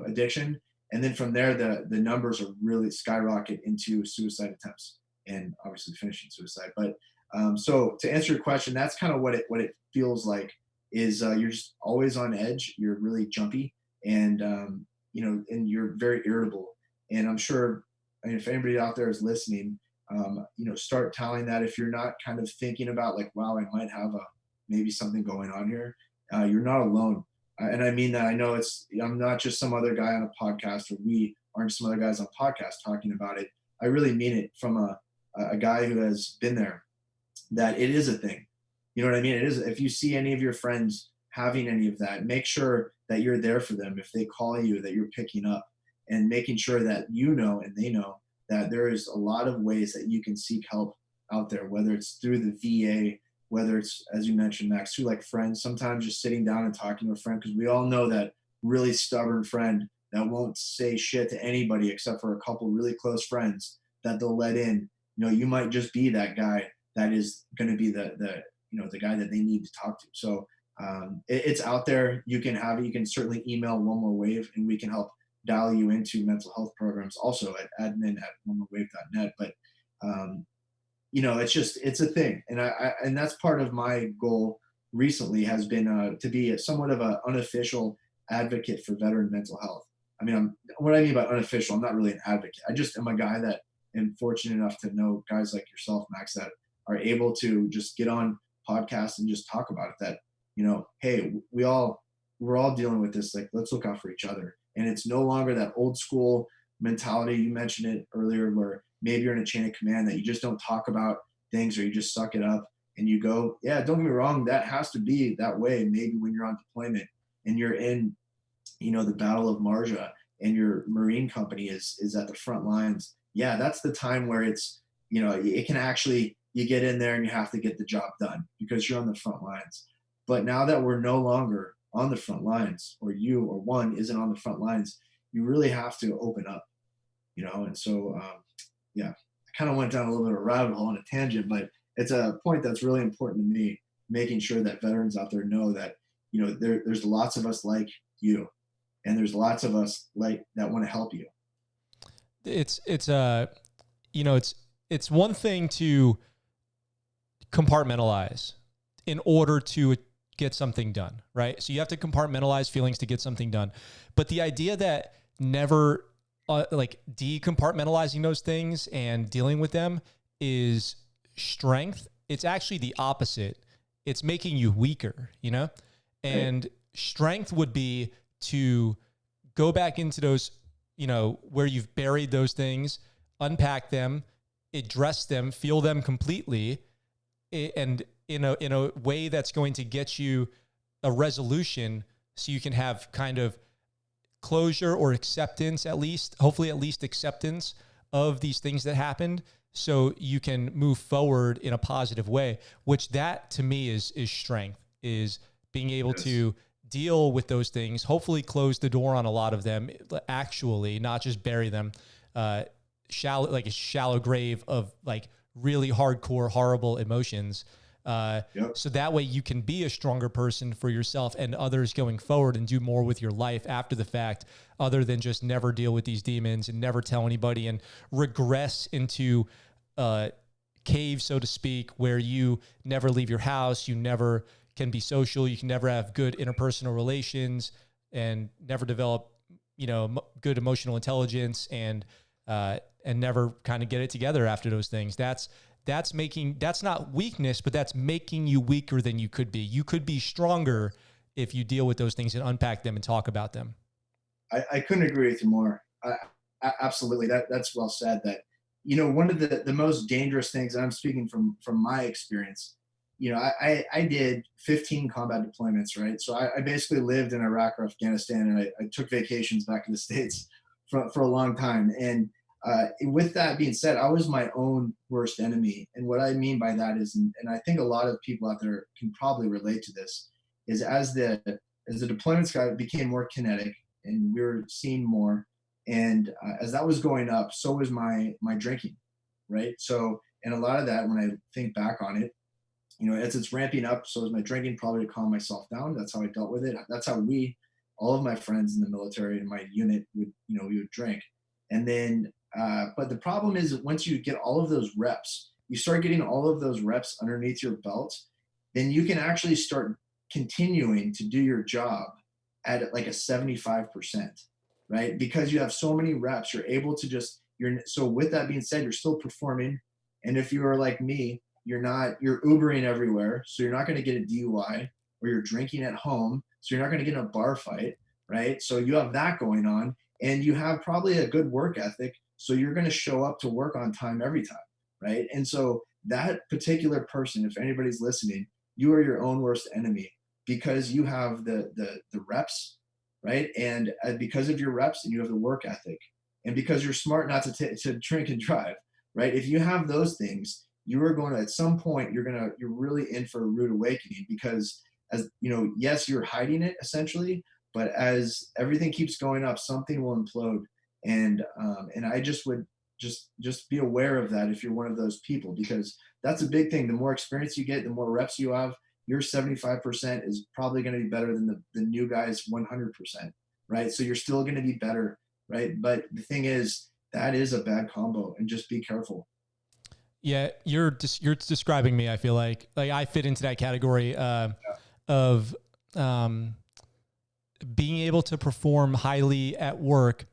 addiction, And then from there, the numbers are really skyrocket into suicide attempts and obviously finishing suicide. But so to answer your question, that's kind of what it feels like is you're just always on edge. You're really jumpy, and and you're very irritable. And I'm sure, I mean, if anybody out there is listening, start telling that if you're not kind of thinking about like, wow, I might have maybe something going on here, you're not alone. And I mean that. I know I'm not just some other guy on a podcast, or we aren't some other guys on podcasts talking about it. I really mean it from a guy who has been there, that it is a thing. You know what I mean? It is. If you see any of your friends having any of that, make sure that you're there for them. If they call you, that you're picking up, and making sure that and they know that there is a lot of ways that you can seek help out there, whether it's through the VA, whether it's, as you mentioned, Max, through like friends, sometimes just sitting down and talking to a friend, because we all know that really stubborn friend that won't say shit to anybody except for a couple really close friends that they'll let in. You might just be that guy that is going to be the guy that they need to talk to. So it's out there. You can have it. You can certainly email One More Wave, and we can help dial you into mental health programs also at admin@onemorewave.net. But it's a thing, and that's part of my goal recently has been to be somewhat of an unofficial advocate for veteran mental health. I mean, what I mean by unofficial, I'm not really an advocate. I just am a guy that am fortunate enough to know guys like yourself, Max, that are able to just get on podcasts and just talk about it. That hey, we're all dealing with this. Like, let's look out for each other. And it's no longer that old school mentality. You mentioned it earlier, where maybe you're in a chain of command that you just don't talk about things, or you just suck it up and you go, yeah, don't get me wrong, that has to be that way maybe when you're on deployment and you're in the Battle of Marja, and your Marine company is at the front lines. Yeah, that's the time where it's it can actually, you get in there and you have to get the job done because you're on the front lines. But now that we're no longer on the front lines, or you or one isn't on the front lines, you really have to open up, and so yeah, I kind of went down a little bit of a rabbit hole on a tangent, but it's a point that's really important to me, making sure that veterans out there know that there's lots of us like you, and there's lots of us like that want to help you. It's one thing to compartmentalize in order to get something done, right? So you have to compartmentalize feelings to get something done. But the idea that never decompartmentalizing those things and dealing with them is strength. It's actually the opposite. It's making you weaker, and right. Strength would be to go back into those, where you've buried those things, unpack them, address them, feel them completely, and in a way that's going to get you a resolution, so you can have kind of closure or acceptance, hopefully at least acceptance of these things that happened, so you can move forward in a positive way, which that to me is strength, is being able to deal with those things, hopefully close the door on a lot of them, actually, not just bury them, shallow, like a shallow grave of like really hardcore, horrible emotions. So that way you can be a stronger person for yourself and others going forward, and do more with your life after the fact, other than just never deal with these demons and never tell anybody and regress into cave, so to speak, where you never leave your house, you never can be social, you can never have good interpersonal relations, and never develop, good emotional intelligence, and never kind of get it together after those things. That's not weakness, but that's making you weaker than you could be. You could be stronger if you deal with those things and unpack them and talk about them. I couldn't agree with you more. Absolutely. That's well said. That, one of the most dangerous things, and I'm speaking from my experience, I did 15 combat deployments, right? So I basically lived in Iraq or Afghanistan, and I took vacations back to the States for a long time. And with that being said, I was my own worst enemy. And what I mean by that is, and I think a lot of people out there can probably relate to this, is as the deployments became more kinetic and we were seeing more, and as that was going up, so was my drinking, right? So, and a lot of that, when I think back on it, as it's ramping up, so is my drinking, probably to calm myself down. That's how I dealt with it. That's how we all of my friends in the military in my unit would, we would drink. And then, but the problem is that once you get all of those reps, you start getting all of those reps underneath your belt, then you can actually start continuing to do your job at like a 75%, right? Because you have so many reps, you're able to just, so with that being said, you're still performing. And if you are like me, you're Ubering everywhere. So you're not going to get a DUI, or you're drinking at home. So you're not going to get in a bar fight, right? So you have that going on, and you have probably a good work ethic. So you're going to show up to work on time every time, right? And so that particular person, if anybody's listening, you are your own worst enemy, because you have the reps, right? And because of your reps, and you have the work ethic, and because you're smart not to drink and drive, right? If you have those things, you are going to, at some point, you're really in for a rude awakening, because, as you know, yes, you're hiding it essentially, but as everything keeps going up, something will implode. And I just would just be aware of that if you're one of those people, because that's a big thing. The more experience you get, the more reps you have, your 75% is probably going to be better than the new guy's 100%, right? So you're still going to be better, right? But the thing is, that is a bad combo, and just be careful. Yeah, you're describing me. I feel like I fit into that category of being able to perform highly at work,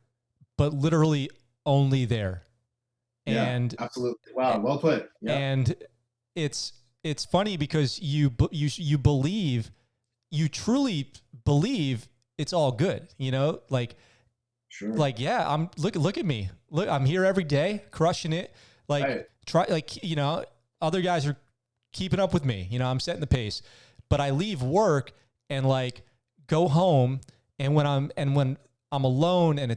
but literally only there. Yeah, and absolutely. Wow, well put. Yeah. And it's funny because you truly believe it's all good, like, sure. Like, yeah, I'm look at me. Look, I'm here every day crushing it. Like, right. Other guys are keeping up with me, I'm setting the pace, but I leave work and like go home. And when I'm alone, and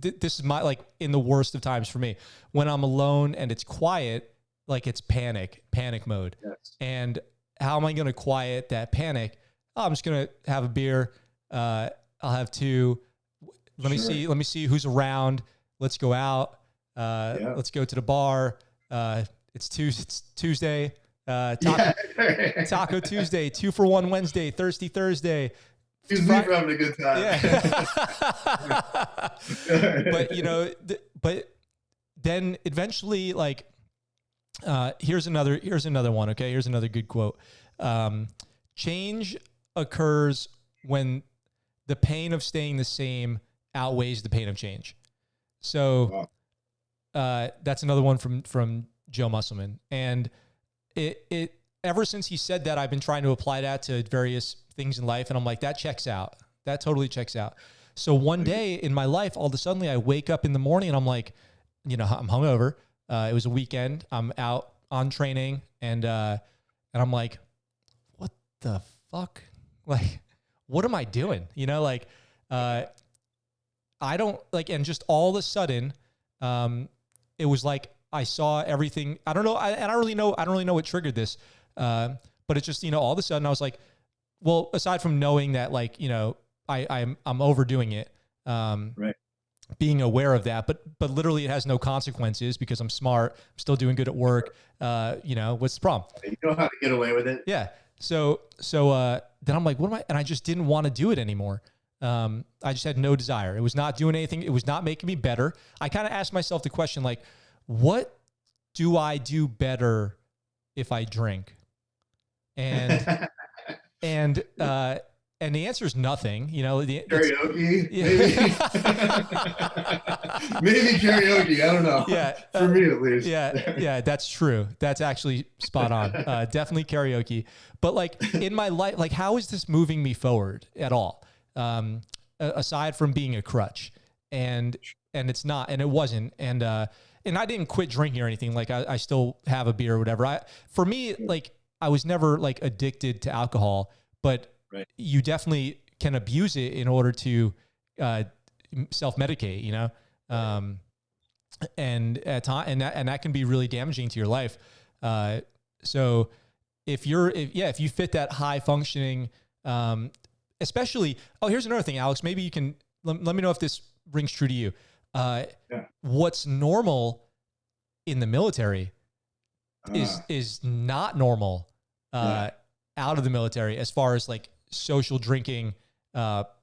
this is my, like, in the worst of times for me, when I'm alone and it's quiet, like, it's panic mode. Yes. And how am I going to quiet that panic? Oh, I'm just going to have a beer. I'll have two. Let me see who's around. Let's go out. Let's go to the bar. It's Tuesday. Taco Tuesday, 2 for $1 Wednesday, Thirsty Thursday. Excuse me for having a good time. Yeah. But but then eventually, like, here's another one. Okay, here's another good quote. Change occurs when the pain of staying the same outweighs the pain of change. So that's another one from Joe Musselman. And it ever since he said that, I've been trying to apply that to various things in life. And I'm like, that checks out. That totally checks out. So one day in my life, all of a sudden I wake up in the morning and I'm like, I'm hungover. It was a weekend. I'm out on training, and I'm like, what the fuck? Like, what am I doing? I don't like, and just all of a sudden, it was like I saw everything. I don't know. I don't really know what triggered this. But it's just, all of a sudden I was like, well, aside from knowing that, like, I'm overdoing it, right. Being aware of that, but literally it has no consequences because I'm smart. I'm still doing good at work. What's the problem? You know how to get away with it. Yeah. So then I'm like, what am I? And I just didn't want to do it anymore. I just had no desire. It was not doing anything. It was not making me better. I kind of asked myself the question, like, what do I do better if I drink? And and the answer is nothing. Karaoke, maybe karaoke. I don't know. Yeah, for me at least. Yeah, that's true. That's actually spot on. Definitely karaoke. But like in my life, like, how is this moving me forward at all? Aside from being a crutch, and it's not, and it wasn't, and I didn't quit drinking or anything. Like I still have a beer or whatever. For me, like, I was never like addicted to alcohol, but right. You definitely can abuse it in order to self-medicate, and at time, and that can be really damaging to your life. So if you fit that high functioning, especially, here's another thing, Alex, maybe you can, let me know if this rings true to you. What's normal in the military is not normal out of the military, as far as like social drinking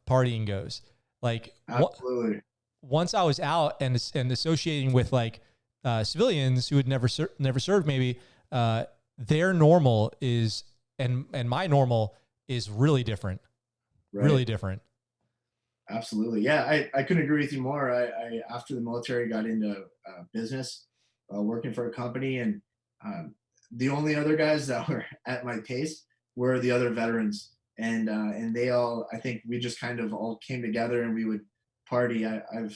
partying goes. Like Absolutely. Once I was out and associating with like civilians who had never served, maybe their normal is and my normal is really different, Right. really different. Absolutely. Yeah, I couldn't agree with you more. I after the military got into business, working for a company, and the only other guys that were at my pace were the other veterans, and they all, I think we just kind of all came together and we would party. I'm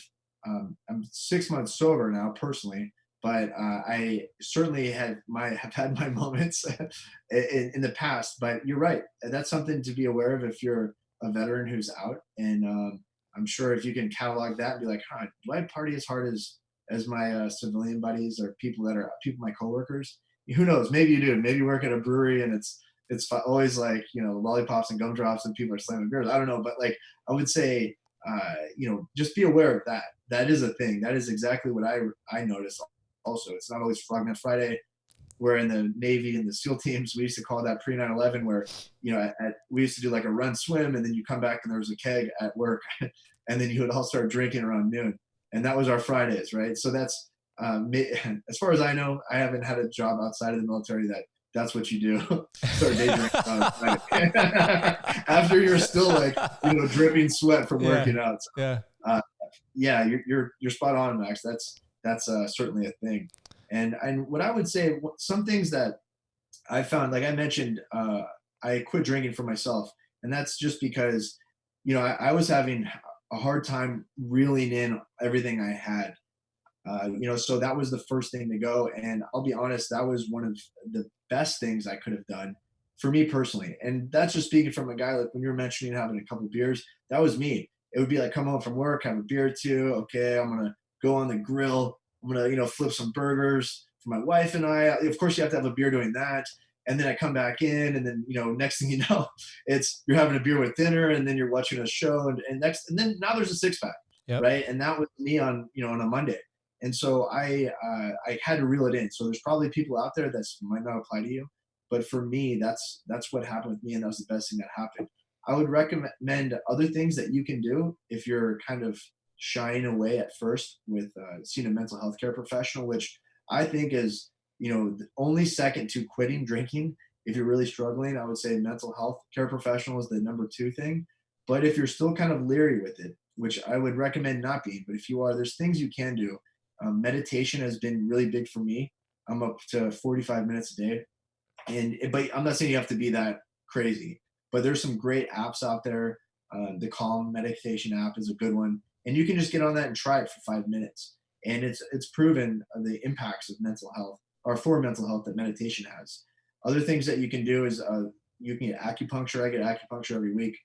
6 months sober now personally, but I certainly have had my moments in the past. But you're right, that's something to be aware of if you're a veteran who's out, and I'm sure if you can catalog that and be like, huh, do I party as hard as my civilian buddies or my coworkers? Who knows? Maybe you do. Maybe you work at a brewery and it's always like, lollipops and gumdrops and people are slamming beers. I don't know, but like I would say, just be aware of that. That is a thing. That is exactly what I noticed. Also, it's not always Frogman Friday. Where in the Navy and the SEAL teams, we used to call that pre 9/11, where we used to do like a run swim, and then you come back and there was a keg at work, and then you would all start drinking around noon, and that was our Fridays, right? So that's as far as I know, I haven't had a job outside of the military that's what you do. Start day drinking on Friday after you're still like dripping sweat from working out. So, yeah, you're spot on, Max. That's certainly a thing. And what I would say, some things that I found, like I mentioned, I quit drinking for myself, and that's just because, I was having a hard time reeling in everything I had, so that was the first thing to go. And I'll be honest, that was one of the best things I could have done for me personally. And that's just speaking from a guy, like when you were mentioning having a couple beers, that was me. It would be like, come home from work, have a beer or two. Okay, I'm going to go on the grill. I'm going to, flip some burgers for my wife and I. Of course, you have to have a beer doing that. And then I come back in, and then, next thing you know, you're having a beer with dinner, and then you're watching a show, and then now there's a six pack, right? And that was me on a Monday. And so I had to reel it in. So there's probably people out there that might not apply to you, but for me, that's what happened with me, and that was the best thing that happened. I would recommend other things that you can do if you're kind of shying away at first with seeing a mental health care professional, which I think is, the only second to quitting drinking. If you're really struggling, I would say mental health care professional is the number 2 thing. But if you're still kind of leery with it, which I would recommend not being, but if you are, there's things you can do. Meditation has been really big for me. I'm up to 45 minutes a day, but I'm not saying you have to be that crazy, but there's some great apps out there. The Calm meditation app is a good one. And you can just get on that and try it for 5 minutes. And it's proven the impacts of mental health, or for mental health, that meditation has. Other things that you can do is you can get acupuncture. I get acupuncture every week.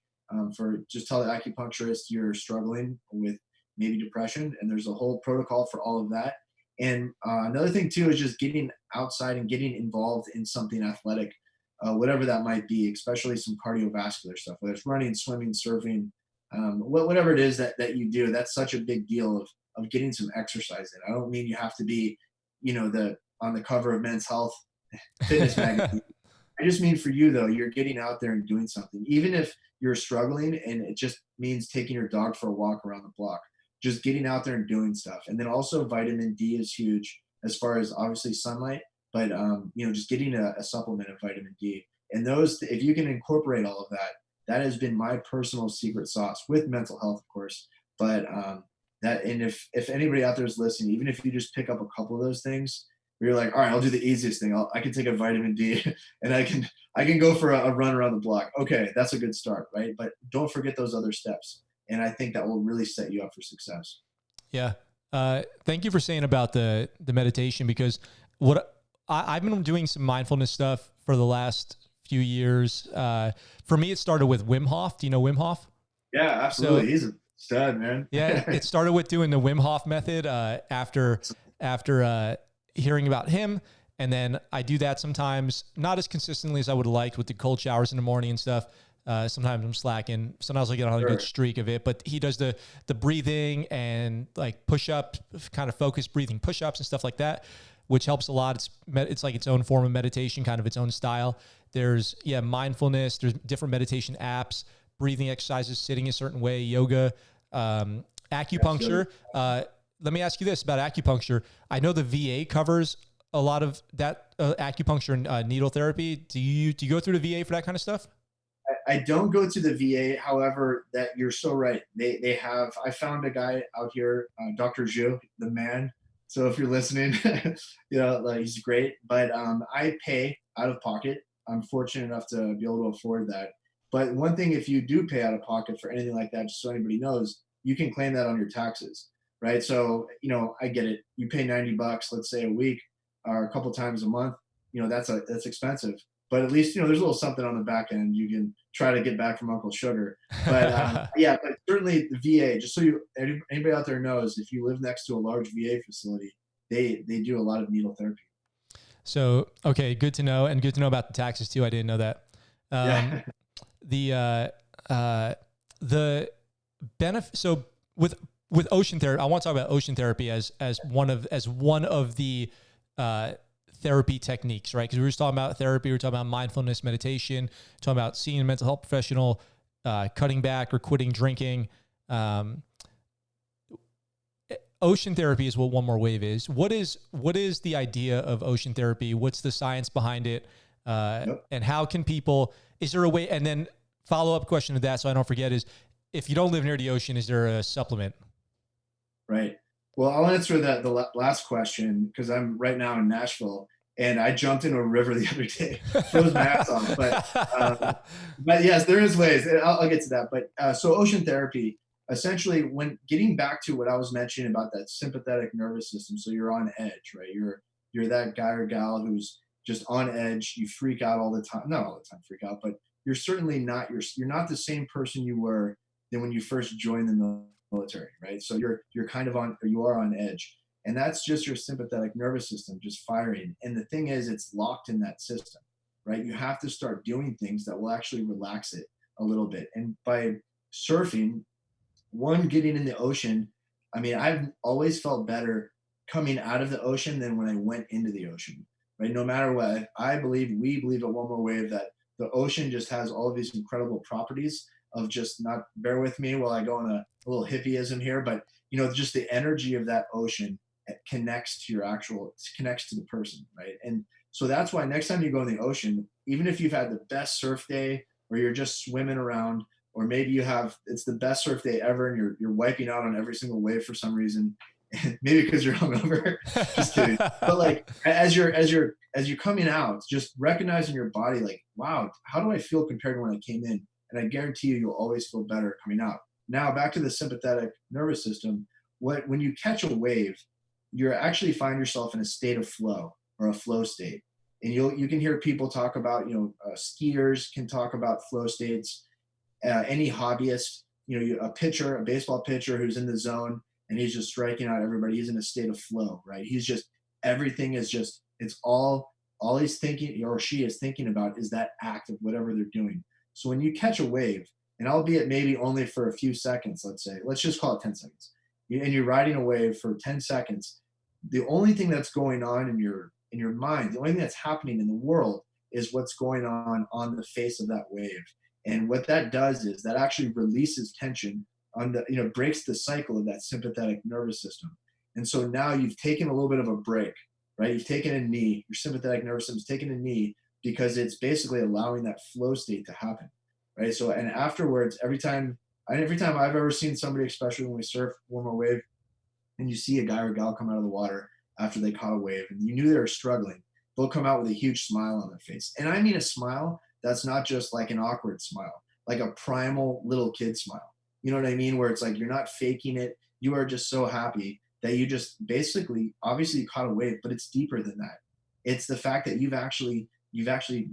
Just tell the acupuncturist you're struggling with maybe depression, and there's a whole protocol for all of that. And another thing too is just getting outside and getting involved in something athletic, whatever that might be, especially some cardiovascular stuff, whether it's running, swimming, surfing, whatever it is that you do. That's such a big deal of getting some exercise in. I don't mean you have to be, on the cover of Men's Health Fitness magazine. I just mean for you though, you're getting out there and doing something, even if you're struggling and it just means taking your dog for a walk around the block, just getting out there and doing stuff. And then also vitamin D is huge, as far as obviously sunlight, but just getting a supplement of vitamin D. And those, if you can incorporate all of that, that has been my personal secret sauce, with mental health, of course. But and if anybody out there is listening, even if you just pick up a couple of those things, where you're like, all right, I'll do the easiest thing. I can take a vitamin D and I can go for a run around the block. Okay, that's a good start, right? But don't forget those other steps. And I think that will really set you up for success. Yeah. Thank you for saying about the meditation, because I've been doing some mindfulness stuff for the last few years. For me, it started with Wim Hof. Do you know Wim Hof? Yeah, absolutely. He's a stud, man. Yeah. It started with doing the Wim Hof method after hearing about him. And then I do that sometimes, not as consistently as I would have liked with the cold showers in the morning and stuff. Sometimes I'm slacking. Sometimes I get on a good streak of it, but he does the breathing and like push-up, kind of focused breathing push-ups and stuff like that, which helps a lot. It's like its own form of meditation, kind of its own style. There's mindfulness. There's different meditation apps, breathing exercises, sitting a certain way, yoga, acupuncture. Let me ask you this about acupuncture. I know the VA covers a lot of that acupuncture and needle therapy. Do you go through the VA for that kind of stuff? I don't go to the VA. However, that you're so right. They have. I found a guy out here, Dr. Zhu, the man. So if you're listening, like, he's great. But I pay out of pocket. I'm fortunate enough to be able to afford that. But one thing, if you do pay out of pocket for anything like that, just so anybody knows, you can claim that on your taxes, right? So I get it. You pay $90, let's say a week, or a couple times a month. That's expensive. But at least, there's a little something on the back end you can try to get back from Uncle Sugar. But yeah, but certainly the VA, just so anybody out there knows, if you live next to a large VA facility, they do a lot of needle therapy. So, okay, good to know. And good to know about the taxes too. I didn't know that. The benefit. So with ocean therapy, I want to talk about ocean therapy as one of the, therapy techniques, right? Because we were just talking about therapy, we were talking about mindfulness, meditation, talking about seeing a mental health professional, cutting back or quitting drinking. Ocean therapy is what One More Wave is. What is the idea of ocean therapy? What's the science behind it? And how can people, is there a way, and then follow-up question to that so I don't forget is, if you don't live near the ocean, is there a supplement? Right. Well, I'll answer the last question because I'm right now in Nashville and I jumped into a river the other day. Froze my ass off. But yes, there is ways. I'll get to that. But so ocean therapy, essentially, when getting back to what I was mentioning about that sympathetic nervous system, so you're on edge, right? You're that guy or gal who's just on edge. You freak out all the time. Not all the time freak out, but you're certainly not you're not the same person you were than when you first joined the military, right? So you are on edge, and that's just your sympathetic nervous system just firing. And the thing is, it's locked in that system, right? You have to start doing things that will actually relax it a little bit. And by surfing, getting in the ocean, I mean, I've always felt better coming out of the ocean than when I went into the ocean, right? No matter what, we believe at One More Wave that the ocean just has all of these incredible properties of just not, bear with me while I go on a little hippieism here, but just the energy of that ocean connects to the person, right? And so that's why next time you go in the ocean, even if you've had the best surf day or you're just swimming around, or maybe it's the best surf day ever and you're wiping out on every single wave for some reason, maybe because you're hungover. Just kidding. But like as you're coming out, just recognizing your body, like, wow, how do I feel compared to when I came in? And I guarantee you'll always feel better coming out. Now back to the sympathetic nervous system. When you catch a wave, you actually find yourself in a state of flow or a flow state. And you can hear people talk about, skiers can talk about flow states. Any hobbyist, a baseball pitcher who's in the zone and he's just striking out everybody. He's in a state of flow, right? Everything is just, it's all he's thinking or she is thinking about is that act of whatever they're doing. So when you catch a wave, and albeit maybe only for a few seconds, let's just call it 10 seconds, and you're riding a wave for 10 seconds, the only thing that's going on in your mind, the only thing that's happening in the world is what's going on the face of that wave. And what that does is that actually releases tension on breaks the cycle of that sympathetic nervous system. And so now you've taken a little bit of a break, right? You've taken a knee, your sympathetic nervous system's taken a knee because it's basically allowing that flow state to happen, right? So, and afterwards, every time I've ever seen somebody, especially when we surf One More Wave, and you see a guy or gal come out of the water after they caught a wave and you knew they were struggling, they'll come out with a huge smile on their face. And I mean a smile that's not just like an awkward smile, like a primal little kid smile. You know what I mean? Where it's like you're not faking it. You are just so happy that you just basically, obviously you caught a wave, but it's deeper than that. It's the fact that you've actually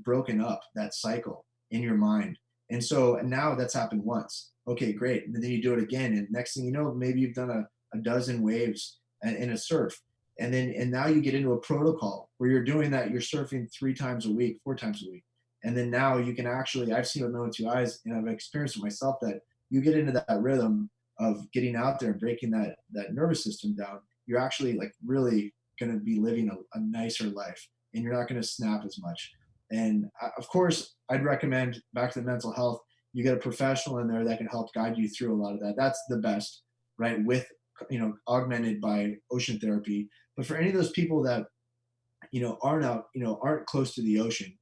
broken up that cycle in your mind. And now that's happened once. Okay, great. And then you do it again. And next thing you know, maybe you've done a dozen waves in a surf. And now you get into a protocol where you're doing that. You're surfing 3 times a week, 4 times a week. And then now you can actually, I've seen it with my own 2 eyes and I've experienced it myself, that you get into that rhythm of getting out there and breaking that nervous system down. You're actually like really going to be living a nicer life, and you're not going to snap as much. And of course, I'd recommend, back to the mental health, you get a professional in there that can help guide you through a lot of that. That's the best, right? With, augmented by ocean therapy. But for any of those people that, aren't close to the ocean,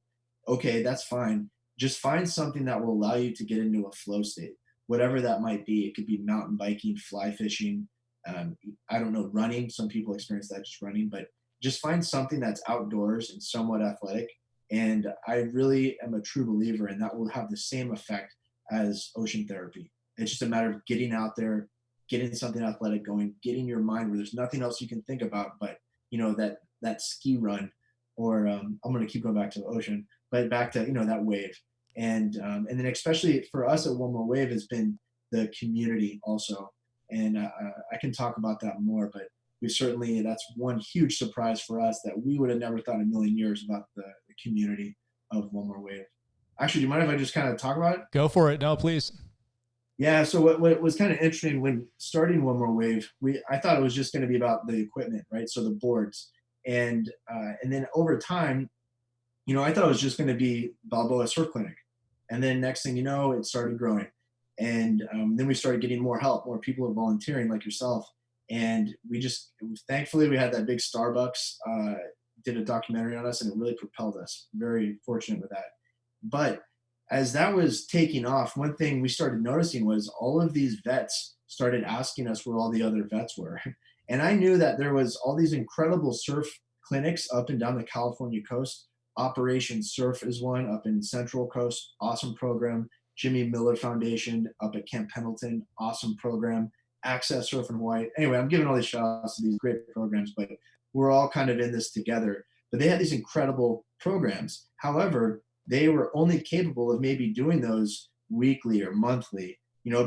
okay, that's fine. Just find something that will allow you to get into a flow state, whatever that might be. It could be mountain biking, fly fishing, I don't know, running. Some people experience that just running, but just find something that's outdoors and somewhat athletic. And I really am a true believer, and that will have the same effect as ocean therapy. It's just a matter of getting out there, getting something athletic going, getting your mind where there's nothing else you can think about but, that ski run, or I'm going to keep going back to the ocean, but back to, that wave. And then especially for us at One More Wave has been the community also. And I can talk about that more, but that's one huge surprise for us that we would have never thought in a million years about the community of One More Wave. Actually, do you mind if I just kind of talk about it? Go for it. No, please. Yeah. So what was kind of interesting when starting One More Wave, I thought it was just going to be about the equipment, right? So the boards, and then over time, I thought it was just going to be Balboa Surf Clinic, and then next thing you know, it started growing, and then we started getting more help, more people volunteering like yourself, and thankfully we had that big Starbucks did a documentary on us, and it really propelled us. Very fortunate with that. But as that was taking off, one thing we started noticing was all of these vets started asking us where all the other vets were. And I knew that there was all these incredible surf clinics up and down the California coast. Operation Surf is one up in Central Coast, awesome program. Jimmy Miller Foundation up at Camp Pendleton, awesome program. Access Surf in Hawaii. Anyway, I'm giving all these shout outs to these great programs, but we're all kind of in this together. But they had these incredible programs. However, they were only capable of maybe doing those weekly or monthly,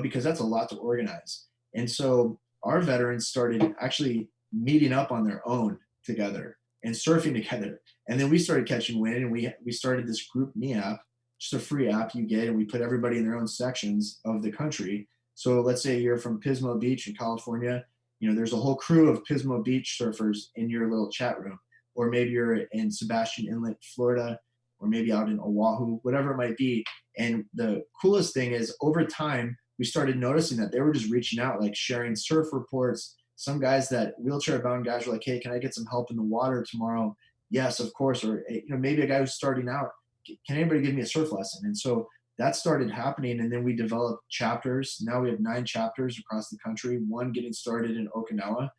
because that's a lot to organize. And so our veterans started actually meeting up on their own together and surfing together. And then we started catching wind, and we started this Group Me app, just a free app you get, and we put everybody in their own sections of the country. So let's say you're from Pismo Beach in California, there's a whole crew of Pismo Beach surfers in your little chat room. Or maybe you're in Sebastian Inlet, Florida, or maybe out in Oahu, whatever it might be. And the coolest thing is, over time, we started noticing that they were just reaching out, like sharing surf reports. Some guys, wheelchair bound guys, were like, hey, can I get some help in the water tomorrow? Yes, of course. Or, maybe a guy who's starting out, can anybody give me a surf lesson? And so that started happening. And then we developed chapters. Now we have 9 chapters across the country, one getting started in Okinawa.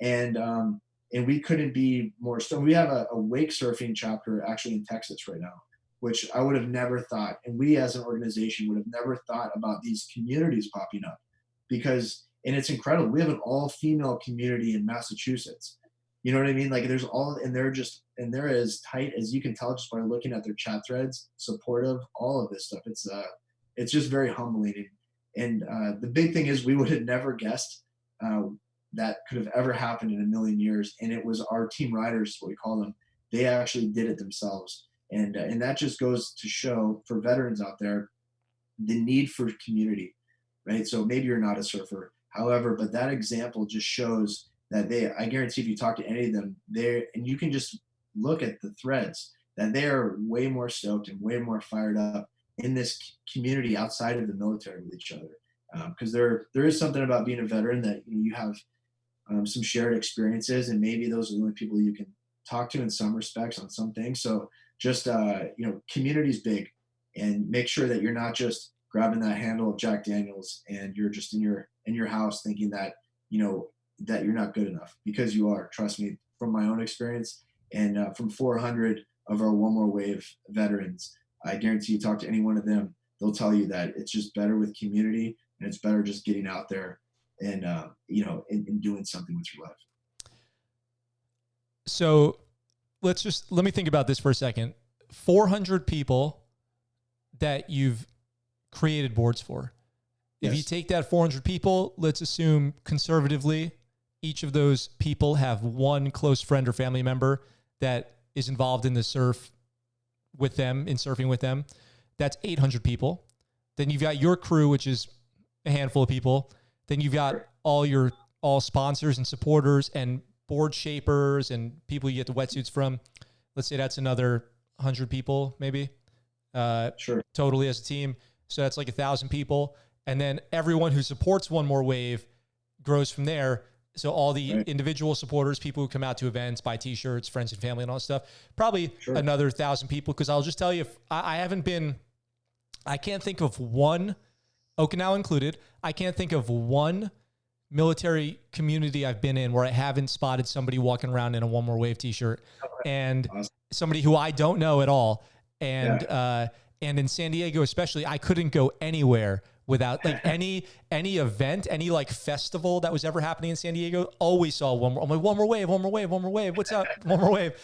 And we couldn't be more so. We have a wake surfing chapter actually in Texas right now, which I would have never thought. And we as an organization would have never thought about these communities popping up, and it's incredible. We have an all-female community in Massachusetts. You know what I mean? Like they're as tight as you can tell just by looking at their chat threads, supportive, all of this stuff. It's just very humbling. And the big thing is, we would have never guessed that could have ever happened in a million years. And it was our team riders, what we call them. They actually did it themselves. And that just goes to show for veterans out there, the need for community, right? So maybe you're not a surfer, however, but that example just shows that I guarantee if you talk to any of them and you can just look at the threads, that they are way more stoked and way more fired up in this community outside of the military with each other. Because there is something about being a veteran that you have some shared experiences, and maybe those are the only people you can talk to in some respects on some things. So just community's big, and make sure that you're not just grabbing that handle of Jack Daniels and you're just in your house thinking that that you're not good enough, because you are. Trust me, from my own experience, and from 400 of our One More Wave veterans, I guarantee you talk to any one of them, they'll tell you that it's just better with community, and it's better just getting out there and and doing something with your life. So let me think about this for a second. 400 people that you've created boards for. If you take that 400 people, let's assume conservatively, each of those people have one close friend or family member that is involved in the surf with them, in surfing with them. That's 800 people. Then you've got your crew, which is a handful of people. Then you've got all sponsors and supporters and board shapers and people you get the wetsuits from. Let's say that's another 100 people, maybe. Sure. Totally as a team. So that's like 1,000 people. And then everyone who supports One More Wave grows from there. So all the individual supporters, people who come out to events, buy t-shirts, friends and family and all that stuff, probably another 1,000 people. Cause I'll just tell you, if I can't think of one, Okinawa included, I can't think of one military community I've been in where I haven't spotted somebody walking around in a One More Wave t-shirt and somebody who I don't know at all. And, and in San Diego, especially, I couldn't go anywhere without like any event, any like festival that was ever happening in San Diego, always saw one more. I'm like, One More Wave, One More Wave, One More Wave. What's up? One More Wave.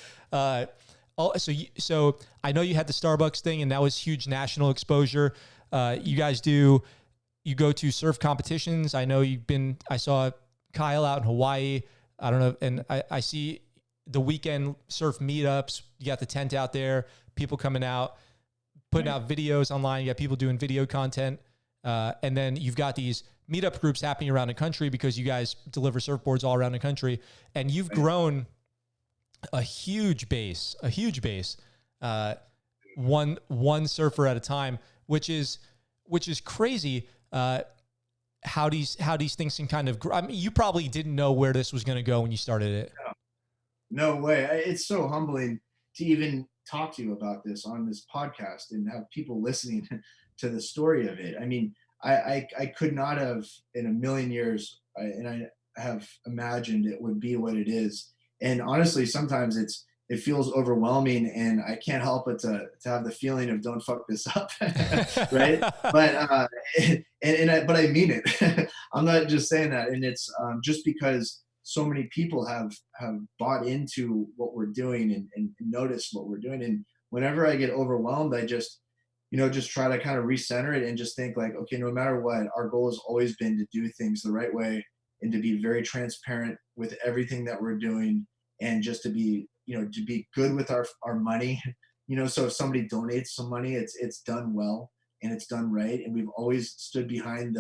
So I know you had the Starbucks thing and that was huge national exposure. You guys you go to surf competitions. I know I saw Kyle out in Hawaii. I don't know. And I see the weekend surf meetups. You got the tent out there, people coming out, putting out videos online. You got people doing video content. And then you've got these meetup groups happening around the country because you guys deliver surfboards all around the country. And you've grown a huge base, one surfer at a time, which is crazy. How these things can kind of grow. I mean, you probably didn't know where this was going to go when you started it. No way. It's so humbling to even talk to you about this on this podcast and have people listening to the story of it. I mean, I could not have in a million years, and I have imagined it would be what it is. And honestly, sometimes it feels overwhelming, and I can't help but to have the feeling of don't fuck this up, right? But but I mean it. I'm not just saying that, and it's just because so many people have bought into what we're doing and noticed what we're doing. And whenever I get overwhelmed, I just try to kind of recenter it and just think like, okay, no matter what, our goal has always been to do things the right way and to be very transparent with everything that we're doing, and just to be good with our money. So if somebody donates some money, it's done well and it's done right. And we've always stood behind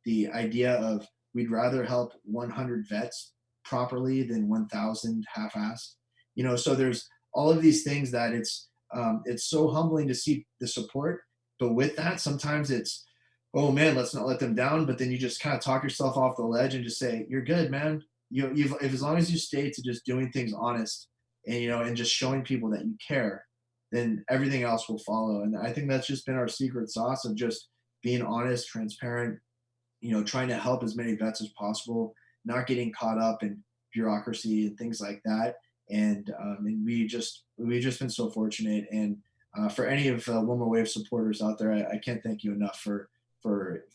the idea of we'd rather help 100 vets properly than 1,000 half-assed. So there's all of these things that it's so humbling to see the support. But with that, sometimes it's, oh man, let's not let them down. But then you just kind of talk yourself off the ledge and just say, you're good, man. If as long as you stay to just doing things honest and and just showing people that you care, then everything else will follow. And I think that's just been our secret sauce of just being honest, transparent, trying to help as many vets as possible, not getting caught up in bureaucracy and things like that. And we've just been so fortunate. And for any of One More Wave supporters out there, I can't thank you enough for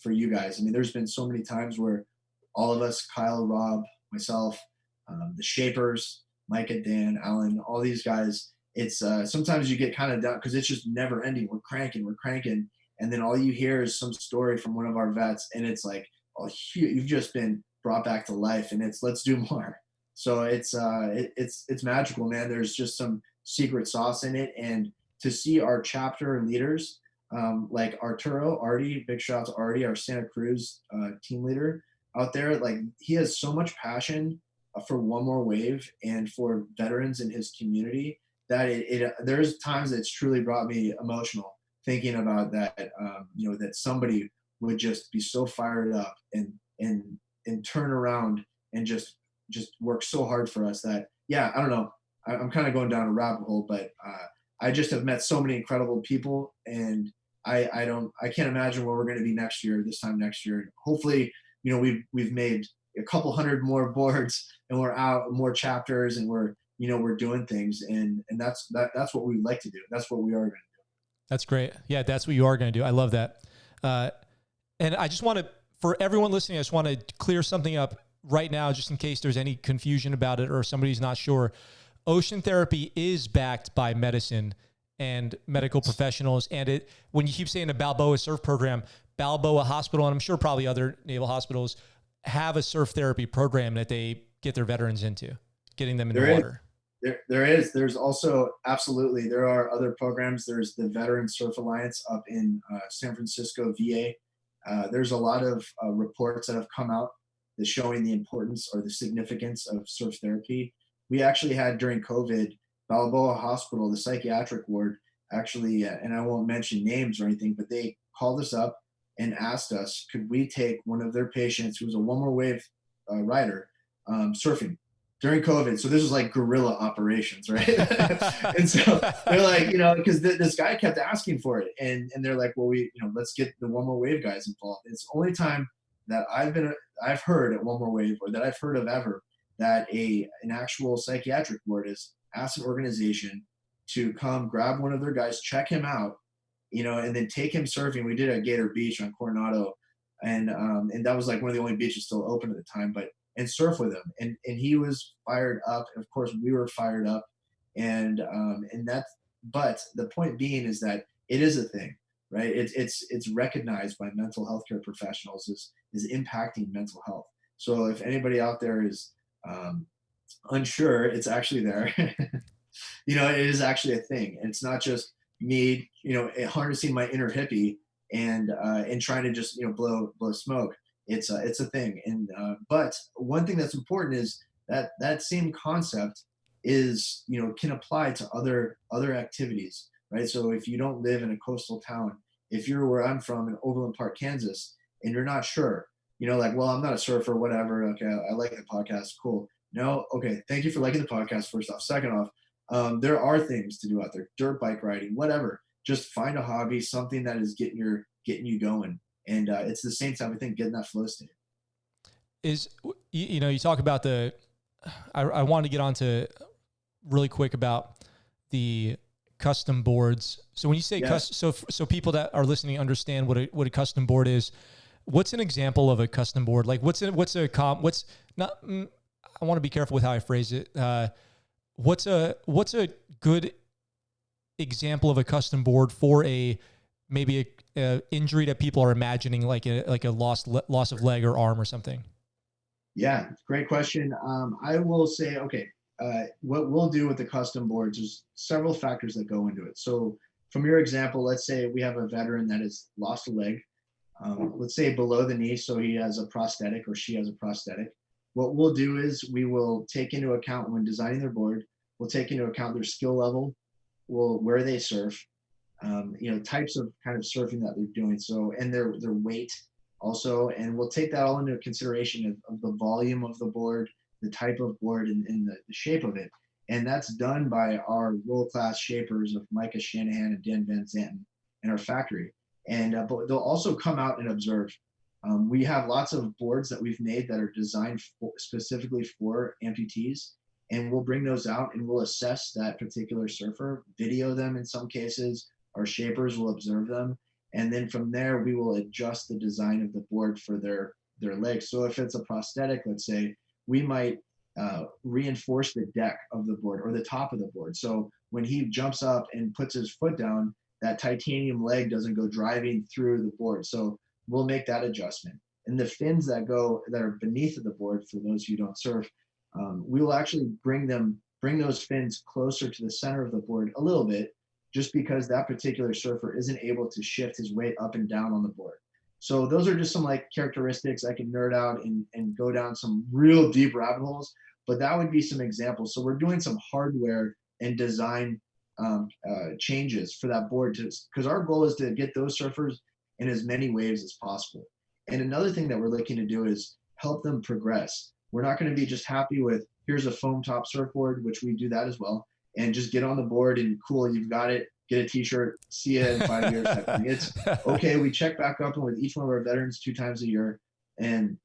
you guys. I mean, there's been so many times where all of us, Kyle, Rob, myself, the Shapers, Micah, Dan, Alan, all these guys, it's sometimes you get kind of down because it's just never ending. We're cranking. And then all you hear is some story from one of our vets. And it's like, oh, you've just been brought back to life, and let's do more. So it's magical, man. There's just some secret sauce in it. And to see our chapter leaders, like Arturo, Artie, big shout out to Artie, our Santa Cruz team leader out there. Like, he has so much passion for One More Wave and for veterans in his community that there's times it's truly brought me emotional thinking about that. That somebody would just be so fired up and turn around and just work so hard for us that, yeah, I don't know. I'm kind of going down a rabbit hole, but I just have met so many incredible people, and I can't imagine where we're going to be this time next year. Hopefully, we've made a couple hundred more boards and we're out more chapters and we're doing things, and that's what we'd like to do. That's what we are going to do. That's great. Yeah, that's what you are going to do. I love that. And I just want to, for everyone listening, I just want to clear something up right now, just in case there's any confusion about it or somebody's not sure. Ocean therapy is backed by medicine and medical professionals. And when you keep saying the Balboa surf program, Balboa Hospital, and I'm sure probably other naval hospitals, have a surf therapy program that they get their veterans into, getting them in the water. There's also, absolutely, there are other programs. There's the Veteran Surf Alliance up in San Francisco, VA. There's a lot of reports that have come out that's showing the importance or the significance of surf therapy. We actually had, during COVID, Balboa Hospital, the psychiatric ward, actually, and I won't mention names or anything, but they called us up and asked us, could we take one of their patients who was a One More Wave rider surfing during COVID. So this was like guerrilla operations, right? And so they're like, because this guy kept asking for it, and they're like, well, let's get the One More Wave guys involved. It's the only time that I've heard at One More Wave, or that I've heard of ever, that an actual psychiatric board has asked an organization to come grab one of their guys, check him out, and then take him surfing. We did it at Gator Beach on Coronado, and that was like one of the only beaches still open at the time, and surf with him, and he was fired up, and of course we were fired up, and but the point being is that it is a thing, right? It's recognized by mental health care professionals is impacting mental health. So if anybody out there is unsure, it's actually there. It is actually a thing, and it's not just me, harnessing my inner hippie and trying to just blow smoke. It's a thing. And but one thing that's important is that same concept is can apply to other activities, right? So if you don't live in a coastal town, if you're where I'm from in Overland Park, Kansas, and you're not sure, like, well, I'm not a surfer, whatever, okay, I like the podcast, cool. No, okay, thank you for liking the podcast, first off. Second off, there are things to do out there, dirt bike riding, whatever. Just find a hobby, something that is getting you going. And it's the same type of thing, getting that flow state. You talk about I wanted to get on to really quick about the custom boards. So when you say so people that are listening understand what a custom board is. What's an example of a custom board? Like I want to be careful with how I phrase it. What's a good example of a custom board for maybe a injury that people are imagining, like a loss of leg or arm or something? Yeah, great question. I will say, okay, what we'll do with the custom boards is several factors that go into it. So from your example, let's say we have a veteran that has lost a leg, let's say below the knee, so he has a prosthetic or she has a prosthetic. What we'll do is we will take into account, when designing their board, we'll take into account their skill level, where they surf, types of kind of surfing that they're doing. So, and their weight also, and we'll take that all into consideration of the volume of the board, the type of board, and the shape of it. And that's done by our world-class shapers of Micah Shanahan and Dan Van Zanten in our factory. And but they'll also come out and observe. We have lots of boards that we've made that are designed specifically for amputees, and we'll bring those out and we'll assess that particular surfer, video them in some cases. Our shapers will observe them, and then from there we will adjust the design of the board for their legs. So if it's a prosthetic, let's say, we might reinforce the deck of the board or the top of the board. So when he jumps up and puts his foot down, that titanium leg doesn't go driving through the board. So we'll make that adjustment. And the fins that are beneath of the board, for those who don't surf, we will actually bring those fins closer to the center of the board a little bit, just because that particular surfer isn't able to shift his weight up and down on the board. So those are just some like characteristics. I can nerd out and go down some real deep rabbit holes, but that would be some examples. So we're doing some hardware and design changes for that board, because our goal is to get those surfers in as many waves as possible. And another thing that we're looking to do is help them progress. We're not going to be just happy with, here's a foam top surfboard, which we do that as well, and just get on the board and cool, you've got it, get a t-shirt, see you in 5 years type thing. It's okay, we check back up with each one of our veterans 2 times a year, and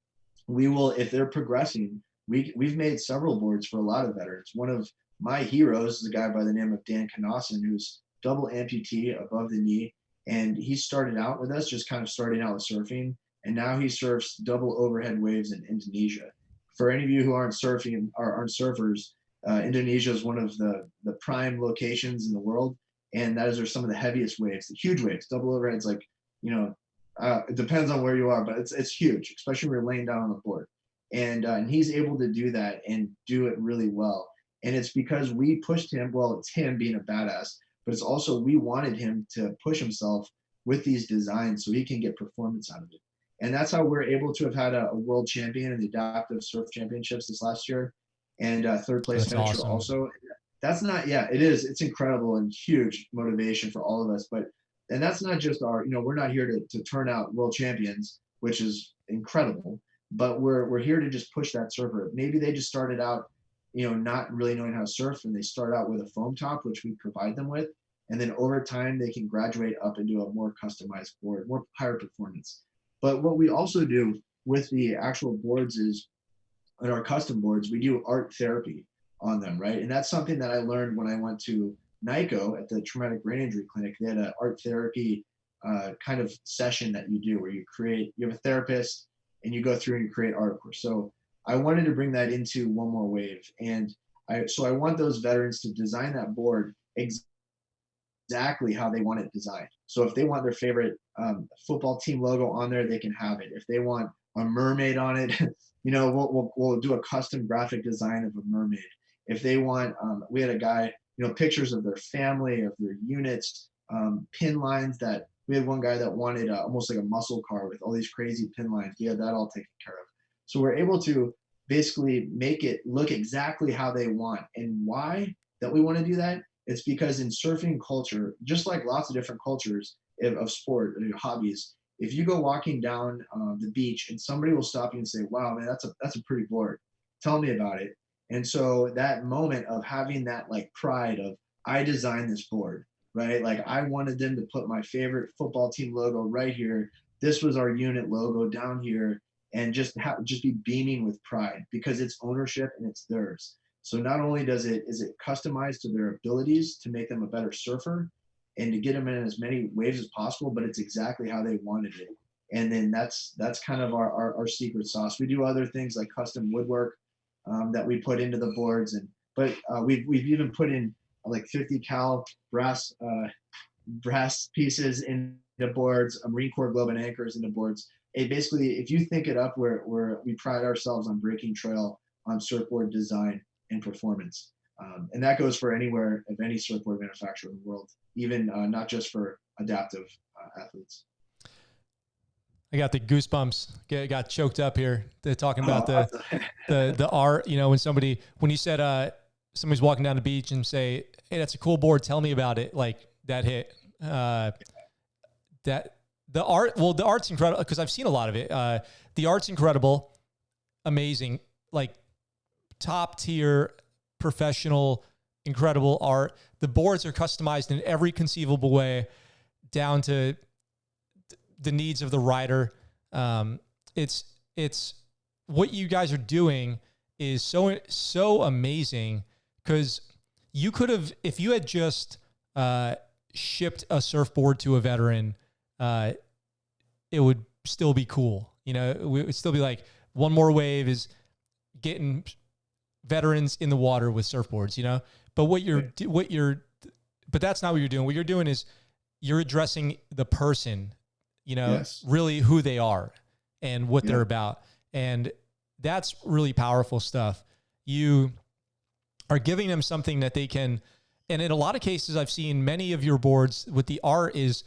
we will, if they're progressing, we've made several boards for a lot of veterans. One of my heroes is a guy by the name of Dan Kanassen, who's double amputee above the knee, and he started out with us, just kind of starting out with surfing, and now he surfs double overhead waves in Indonesia. For any of you who aren't surfing or aren't surfers, Indonesia is one of the prime locations in the world, and those are some of the heaviest waves, the huge waves. Double overhead's like, it depends on where you are, but it's huge, especially when you're laying down on the board. And he's able to do that and do it really well. And it's because we pushed him. Well, it's him being a badass, but it's also we wanted him to push himself with these designs so he can get performance out of it. And that's how we're able to have had a world champion in the adaptive surf championships this last year, and third place finisher also. That's not, it is. It's incredible and huge motivation for all of us. But And that's not just our, we're not here to turn out world champions, which is incredible, but we're here to just push that surfer. Maybe they just started out, not really knowing how to surf, and they start out with a foam top, which we provide them with. And then over time, they can graduate up into a more customized board, more higher performance. But what we also do with the actual boards is, on our custom boards, we do art therapy on them, right? And that's something that I learned when I went to NICO at the Traumatic Brain Injury Clinic. They had an art therapy kind of session that you do where you have a therapist and you go through and you create art, of course. So I wanted to bring that into One More Wave. And so I want those veterans to design that board exactly how they want it designed. So if they want their favorite football team logo on there, they can have it. If they want a mermaid on it, we'll do a custom graphic design of a mermaid. If they want, we had a guy, pictures of their family, of their units, pin lines that we had one guy that wanted almost like a muscle car with all these crazy pin lines. We had that all taken care of. So we're able to basically make it look exactly how they want. And why that we want to do that? It's because in surfing culture, just like lots of different cultures of sport or hobbies, if you go walking down the beach and somebody will stop you and say, "Wow, man, that's a pretty board. Tell me about it." And so that moment of having that like pride of, I designed this board, right? Like I wanted them to put my favorite football team logo right here. This was our unit logo down here, and just be beaming with pride because it's ownership and it's theirs. So not only is it customized to their abilities to make them a better surfer and to get them in as many waves as possible, but it's exactly how they wanted it. And then that's kind of our secret sauce. We do other things like custom woodwork that we put into the boards, but we've even put in like 50 cal brass pieces into boards, a Marine Corps globe and anchors into boards. It basically, if you think it up, we pride ourselves on breaking trail on surfboard design and performance. And that goes for anywhere of any surfboard manufacturer in the world, even not just for adaptive athletes. I got the goosebumps. Got choked up here. They're talking about the art. When you said somebody's walking down the beach and say, "Hey, that's a cool board. Tell me about it." Like that hit. That the art. Well, the art's incredible because I've seen a lot of it. The art's incredible, amazing, like top tier, professional, incredible art. The boards are customized in every conceivable way, down to the needs of the rider. It's what you guys are doing is so amazing, because you could have, if you had just shipped a surfboard to a veteran, it would still be cool. It would still be like, One More Wave is getting veterans in the water with surfboards, but but that's not what you're doing. What you're doing is you're addressing the person, Yes. really who they are and what they're about. And that's really powerful stuff. You are giving them something that they can, and in a lot of cases, I've seen many of your boards with the art is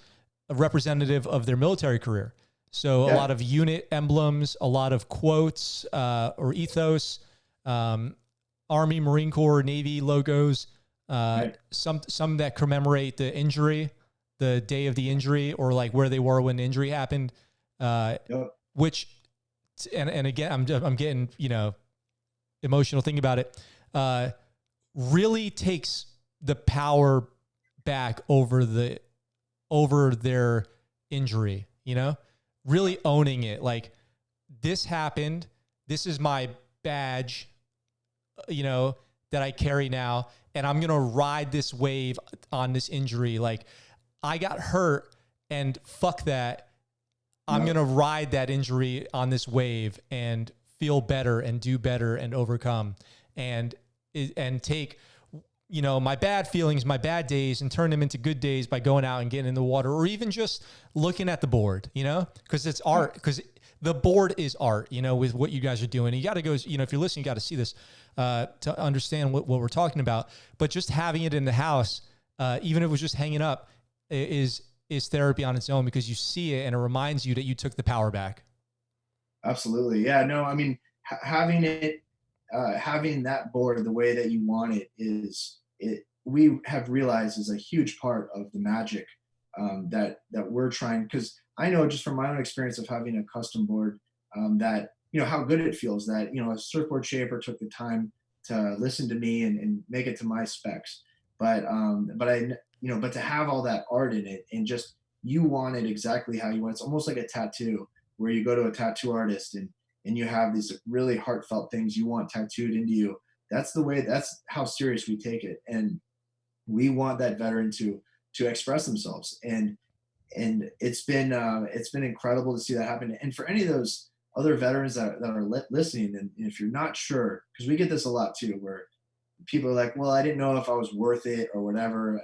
a representative of their military career. So a lot of unit emblems, a lot of quotes or ethos, Army, Marine Corps, Navy logos, some that commemorate the injury, the day of the injury, or like where they were when the injury happened, which, and again, I'm getting, emotional thinking about it, really takes the power back over their injury, really owning it. Like, this happened. This is my badge, that I carry now, and I'm going to ride this wave on this injury. Like, I got hurt, and fuck that. I'm going to ride that injury on this wave and feel better and do better and overcome and take, my bad feelings, my bad days, and turn them into good days by going out and getting in the water, or even just looking at the board, because it's art, because the board is art, with what you guys are doing. You got to go, if you're listening, you got to see this to understand what we're talking about. But just having it in the house, even if it was just hanging up, is therapy on its own, because you see it and it reminds you that you took the power back. Absolutely. Yeah, no, I mean, having that board the way that you want it we have realized is a huge part of the magic that we're trying, because I know just from my own experience of having a custom board, that how good it feels that a surfboard shaper took the time to listen to me and make it to my specs. But to have all that art in it, and just you want it exactly how you want. It's almost like a tattoo, where you go to a tattoo artist and you have these really heartfelt things you want tattooed into you. That's how serious we take it, and we want that veteran to express themselves. And it's been incredible to see that happen. And for any of those other veterans that are listening, and if you're not sure, because we get this a lot too, where people are like, well, I didn't know if I was worth it or whatever,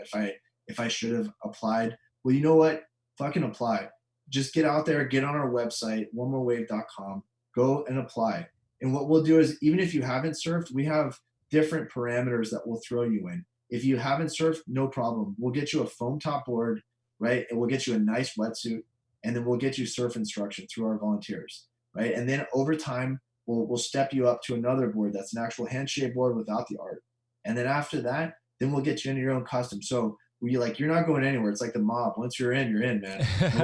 if I should have applied. Well, you know what? Fucking apply. Just get out there, get on our website, onemorewave.com, go and apply. And what we'll do is, even if you haven't surfed, we have different parameters that we'll throw you in. If you haven't surfed, no problem. We'll get you a foam top board, right? And we'll get you a nice wetsuit, and then we'll get you surf instruction through our volunteers, right? And then over time, we'll step you up to another board that's an actual handshake board without the art. And then after that, then we'll get you into your own custom. So you're not going anywhere. It's like the mob. Once you're in, man. And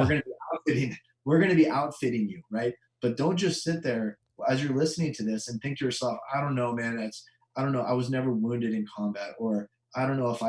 we're gonna be outfitting you, right? But don't just sit there as you're listening to this and think to yourself, I don't know, man, I don't know, I was never wounded in combat, or I don't know if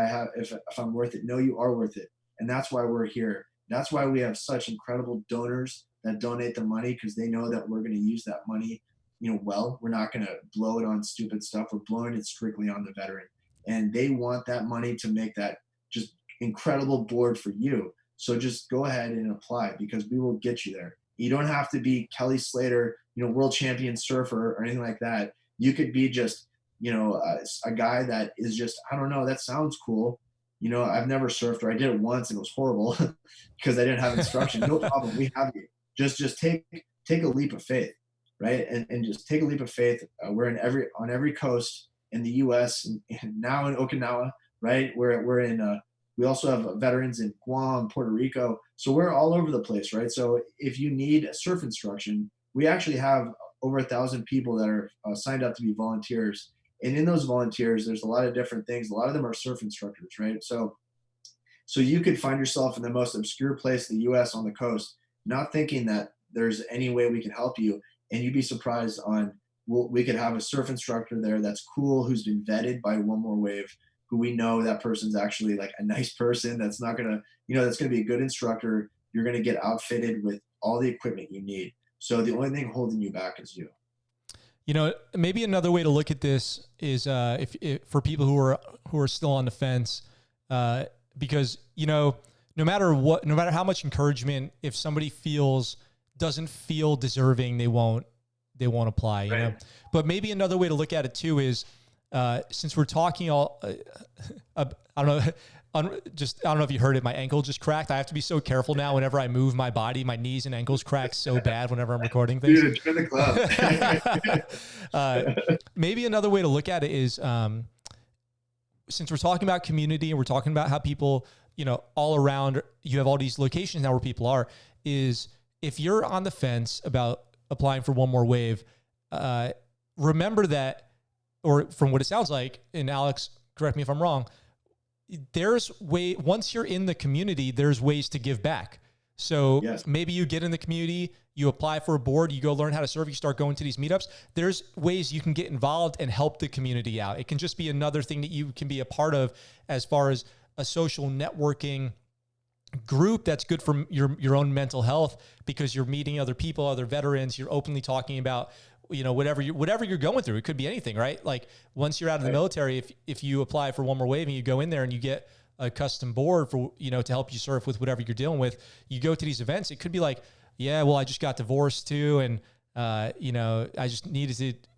I'm worth it. No, you are worth it. And that's why we're here. That's why we have such incredible donors that donate the money, because they know that we're going to use that money, well. We're not going to blow it on stupid stuff. We're blowing it strictly on the veteran. And they want that money to make that just incredible board for you. So just go ahead and apply, because we will get you there. You don't have to be Kelly Slater, world champion surfer or anything like that. You could be just, a guy that is just, I don't know, that sounds cool. I've never surfed, or I did it once and it was horrible because I didn't have instruction. No problem. We have you. Just take a leap of faith, right? And just take a leap of faith. We're on every coast in the U.S. and now in Okinawa, right? We're in. We also have veterans in Guam, Puerto Rico. So we're all over the place, right? So if you need surf instruction, we actually have over 1,000 people that are signed up to be volunteers. And in those volunteers, there's a lot of different things. A lot of them are surf instructors, right? So you could find yourself in the most obscure place in the U.S. on the coast, not thinking that there's any way we can help you. And you'd be surprised we could have a surf instructor there that's cool, who's been vetted by One More Wave, who we know that person's actually like a nice person that's not going to, that's going to be a good instructor. You're going to get outfitted with all the equipment you need. So the only thing holding you back is you. Maybe another way to look at this is if for people who are still on the fence, because no matter how much encouragement, if somebody doesn't feel deserving, they won't apply. Right. But maybe another way to look at it too is since we're talking all, I don't know. I don't know if you heard it. My ankle just cracked. I have to be so careful now. Whenever I move my body, my knees and ankles crack so bad whenever I'm recording things. Dude, join the club. Maybe another way to look at it is, since we're talking about community and we're talking about how people, all around, you have all these locations now where people are, is if you're on the fence about applying for One More Wave, remember that, or from what it sounds like, and Alex, correct me if I'm wrong, once you're in the community, there's ways to give back. So yes. Maybe you get in the community, you apply for a board, you go learn how to surf, you start going to these meetups. There's ways you can get involved and help the community out. It can just be another thing that you can be a part of as far as a social networking group that's good for your own mental health, because you're meeting other people, other veterans, you're openly talking about whatever you're going through. It could be anything, right? Like once you're out of the military, if you apply for One More Wave and you go in there and you get a custom board for, to help you surf with whatever you're dealing with, you go to these events. It could be like, yeah, well, I just got divorced too. And, I just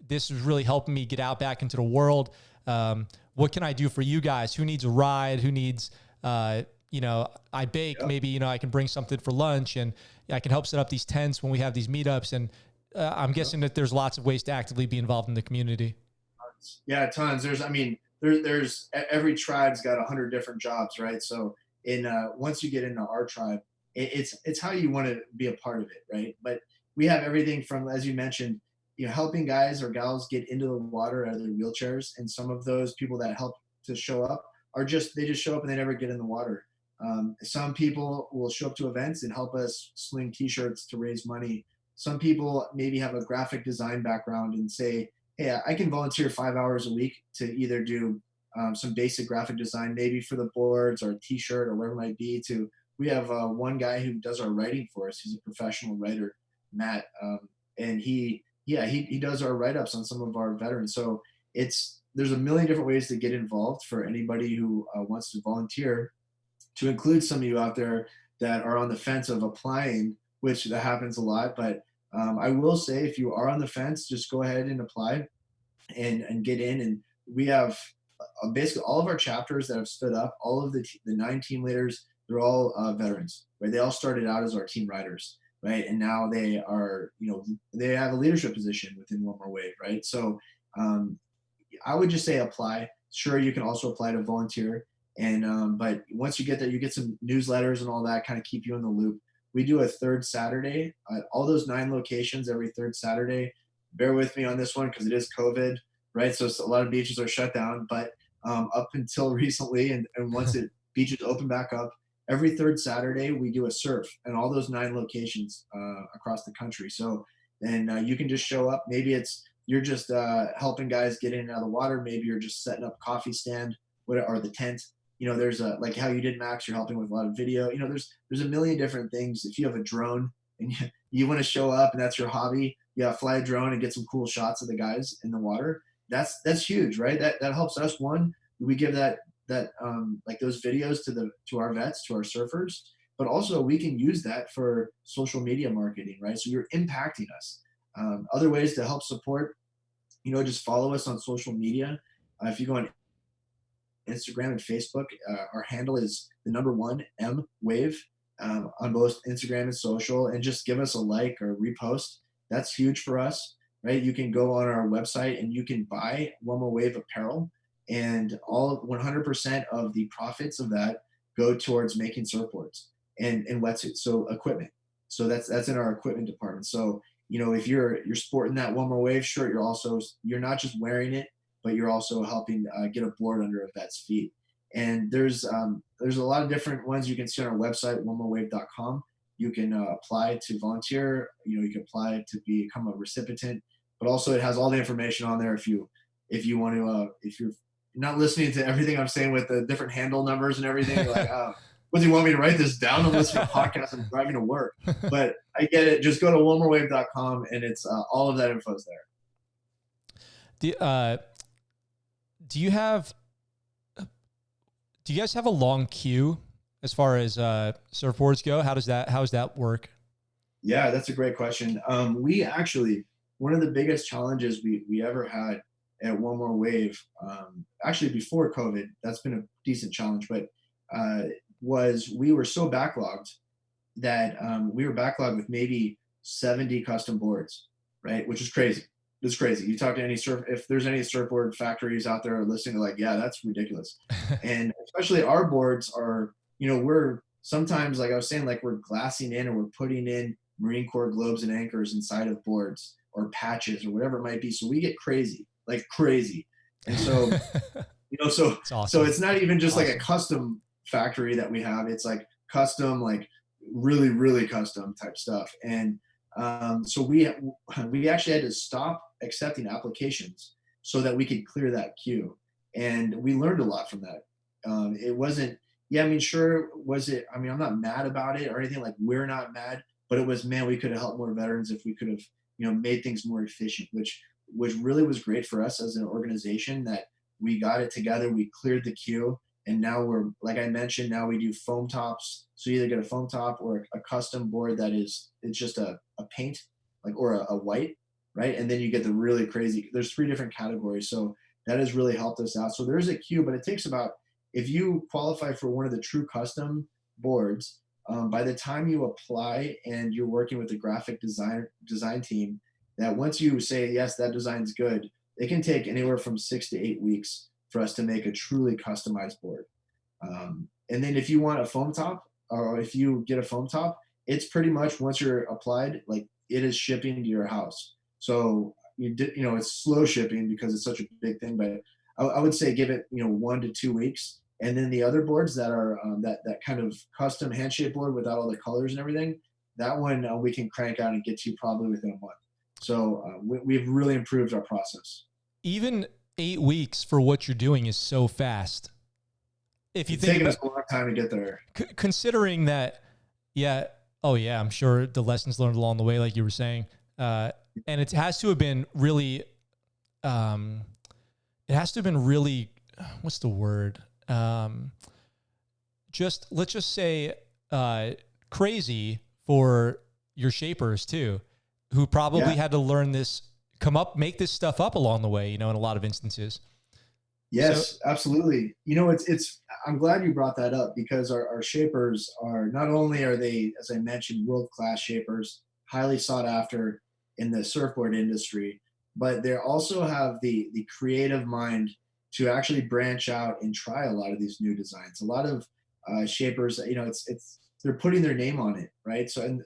this is really helping me get out back into the world. What can I do for you guys? Who needs a ride? Who needs, I bake, yep. Maybe, I can bring something for lunch, and I can help set up these tents when we have these meetups. And, I'm guessing that there's lots of ways to actively be involved in the community. Yeah, tons. There's every tribe's got 100 different jobs, right? So once you get into our tribe, it's how you want to be a part of it, right? But we have everything from, as you mentioned, helping guys or gals get into the water out of their wheelchairs. And some of those people that help to show up they just show up and they never get in the water. Some people will show up to events and help us sling t-shirts to raise money. Some people maybe have a graphic design background and say, hey, I can volunteer 5 hours a week to either do some basic graphic design, maybe for the boards or a t-shirt or whatever it might be. To We have one guy who does our writing for us. He's a professional writer, Matt, and he does our write-ups on some of our veterans. So there's a million different ways to get involved for anybody who wants to volunteer. To include some of you out there that are on the fence of applying, which that happens a lot, but I will say, if you are on the fence, just go ahead and apply and get in. And we have basically all of our chapters that have stood up, all of the 9 team leaders, they're all veterans, right? They all started out as our team writers, right? And now they are, they have a leadership position within One More Wave, right? So I would just say apply. Sure, you can also apply to volunteer. And but once you get there, you get some newsletters and all that, kind of keep you in the loop. We do a third Saturday at all those 9 locations every third Saturday. Bear with me on this one because it is COVID, right? So a lot of beaches are shut down, but up until recently, and once beaches open back up, every third Saturday we do a surf in all those 9 locations across the country. So then you can just show up. Maybe you're just helping guys get in and out of the water. Maybe you're just setting up a coffee stand or the tent. There's like how you did, Max, you're helping with a lot of video. There's a million different things. If you have a drone and you want to show up and that's your hobby, fly a drone and get some cool shots of the guys in the water. That's huge, right? That helps us. One, we give that like those videos to our vets, to our surfers, but also we can use that for social media marketing, right? So you're impacting us. Other ways to help support, just follow us on social media. If you go on Instagram and Facebook, our handle is the number 1 M Wave on both Instagram and social, and just give us a like or repost. That's huge for us, right? You can go on our website and you can buy One More Wave apparel, and all 100% of the profits of that go towards making surfboards and wetsuits, so equipment. So that's in our equipment department. So if you're sporting that One More Wave shirt, you're not just wearing it, but you're also helping get a board under a vet's feet. And there's a lot of different ones you can see on our website, onemorewave.com. You can apply to volunteer. You can apply to become a recipient, but also it has all the information on there if you want to. If you're not listening to everything I'm saying with the different handle numbers and everything, you're like, oh, what do you want me to write this down? I'm listening to podcasts and driving to work. But I get it. Just go to onemorewave.com and it's all of that info is there. Do you guys have a long queue as far as surfboards go? How does that work? Yeah, that's a great question. We actually, one of the biggest challenges we ever had at One More Wave, actually before COVID, that's been a decent challenge, but was we were so backlogged that we were backlogged with maybe 70 custom boards, right? Which is crazy. It's crazy. You talk to if there's any surfboard factories out there listening, they're like, yeah, that's ridiculous. And especially our boards are, we're sometimes, like I was saying, like we're glassing in and we're putting in Marine Corps globes and anchors inside of boards or patches or whatever it might be. So we get crazy, like crazy. And so, so, it's awesome. So it's not even just awesome. Like a custom factory that we have. It's like custom, like really, really custom type stuff. And so we actually had to stop accepting applications so that we could clear that queue. And we learned a lot from that. It wasn't, sure, was it, I'm not mad about it or anything, like we're not mad, but it was, man, we could have helped more veterans if we could have, made things more efficient, which really was great for us as an organization that we got it together, we cleared the queue. And now we're, like I mentioned, now we do foam tops. So you either get a foam top or a custom board it's just a paint, or a white, right? And then you get the really crazy, there's 3 different categories. So that has really helped us out. So there's a queue, but it takes about, if you qualify for one of the true custom boards, by the time you apply and you're working with the graphic design team, that once you say, yes, that design's good, it can take anywhere from 6 to 8 weeks for us to make a truly customized board. And then if you want a foam top, or if you get a foam top, it's pretty much, once you're applied, like it is shipping to your house. So it's slow shipping because it's such a big thing, but I would say give it 1 to 2 weeks And then the other boards that are that kind of custom handshake board without all the colors and everything, that one we can crank out and get to probably within a month. So we've really improved our process. Even 8 weeks for what you're doing is so fast. If you It's think taken about us a long time to get there. Considering that, yeah, oh yeah, I'm sure the lessons learned along the way, like you were saying, and it has to have been really, what's the word? Let's just say, crazy for your shapers too, who probably had to learn this, make this stuff up along the way, in a lot of instances. Yes, absolutely. I'm glad you brought that up, because our shapers are, not only are they, as I mentioned, world-class shapers, highly sought after in the surfboard industry, but they also have the creative mind to actually branch out and try a lot of these new designs. A lot of shapers, they're putting their name on it, right? So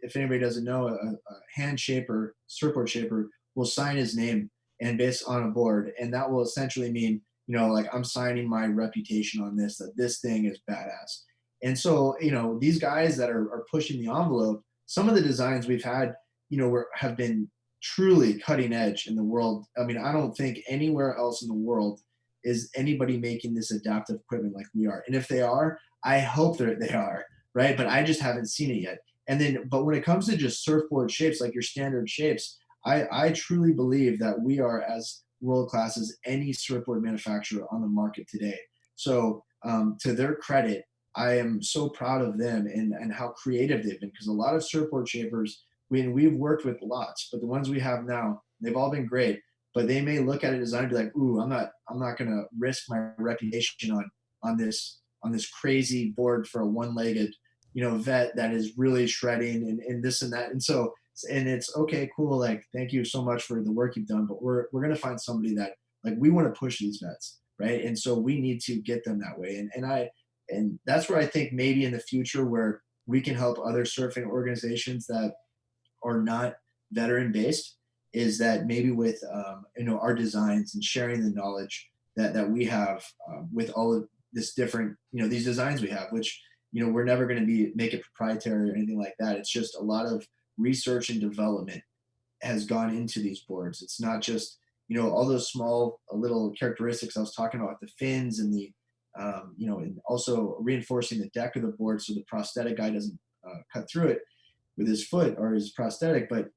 if anybody doesn't know, a hand shaper, surfboard shaper, will sign his name and based on a board, and that will essentially mean, like, I'm signing my reputation on this, that this thing is badass. And so, these guys that are pushing the envelope, some of the designs we've had, have been truly cutting edge in the world. I mean, I don't think anywhere else in the world is anybody making this adaptive equipment like we are. And if they are, I hope they are, right? But I just haven't seen it yet. And then, but when it comes to just surfboard shapes, like your standard shapes, I truly believe that we are as world-class as any surfboard manufacturer on the market today. So to their credit, I am so proud of them and how creative they've been, because a lot of surfboard shapers, we've worked with lots, but the ones we have now, they've all been great, but they may look at a design and be like, ooh, I'm not going to risk my reputation on this crazy board for a one-legged, vet that is really shredding and this and that. And so, and it's okay, cool, like, thank you so much for the work you've done, but we're going to find somebody that, like, we want to push these vets, right? And so we need to get them that way. And that's where I think maybe in the future, where we can help other surfing organizations that are not veteran based, is that maybe with our designs and sharing the knowledge that we have with all of this different, these designs we have, which, we're never going to make it proprietary or anything like that. It's just a lot of research and development has gone into these boards. It's not just, all those small little characteristics I was talking about, the fins and the, and also reinforcing the deck of the board so the prosthetic guy doesn't cut through it with his foot or his prosthetic. But,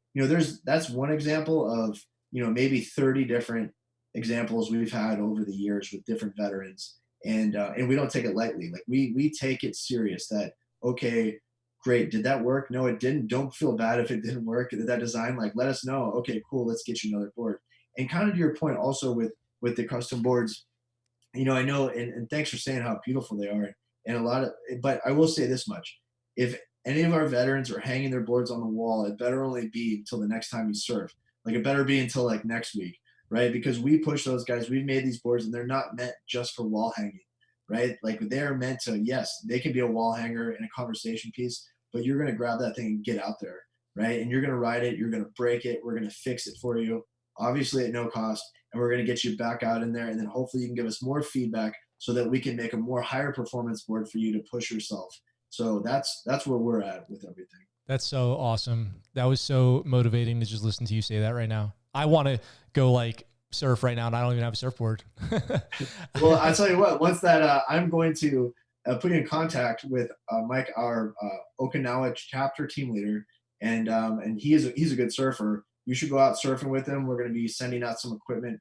that's one example of, maybe 30 different examples we've had over the years with different veterans. And we don't take it lightly. Like, we take it serious that, okay, great, did that work? No, it didn't. Don't feel bad if it didn't work. That design, like, let us know. Okay, cool, let's get you another board. And kind of to your point also with the custom boards, I know, and thanks for saying how beautiful they are. And but I will say this much: if any of our veterans are hanging their boards on the wall, it better only be until the next time you surf. Like, it better be until, like, next week, right? Because we push those guys. We've made these boards, and they're not meant just for wall hanging, right? Like, they're meant to, yes, they can be a wall hanger and a conversation piece, but you're going to grab that thing and get out there, right? And you're going to ride it. You're going to break it. We're going to fix it for you, obviously at no cost. And we're going to get you back out in there. And then hopefully you can give us more feedback so that we can make a more higher performance board for you to push yourself. So that's where we're at with everything. That's so awesome. That was so motivating to just listen to you say that right now. I want to go, like, surf right now, and I don't even have a surfboard. Well, I'll tell you what, once that I'm going to put you in contact with Mike, our Okinawa chapter team leader, and he's a good surfer. You should go out surfing with him. We're going to be sending out some equipment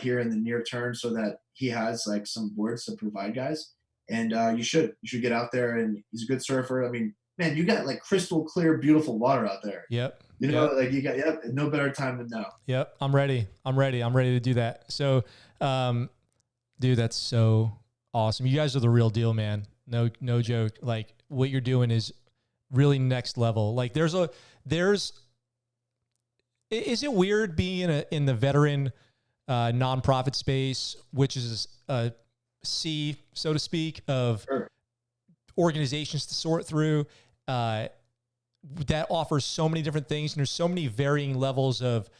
here in the near term so that he has, like, some boards to provide guys. And you should get out there. And he's a good surfer. I mean, man, you got, like, crystal clear, beautiful water out there. Yep. Like, you got, no better time than now. Yep. I'm ready to do that. So, dude, that's so awesome. You guys are the real deal, man. No joke. Like, what you're doing is really next level. Like, is it weird being in the veteran nonprofit space, which is a sea, so to speak, of organizations to sort through, that offers so many different things, and there's so many varying levels of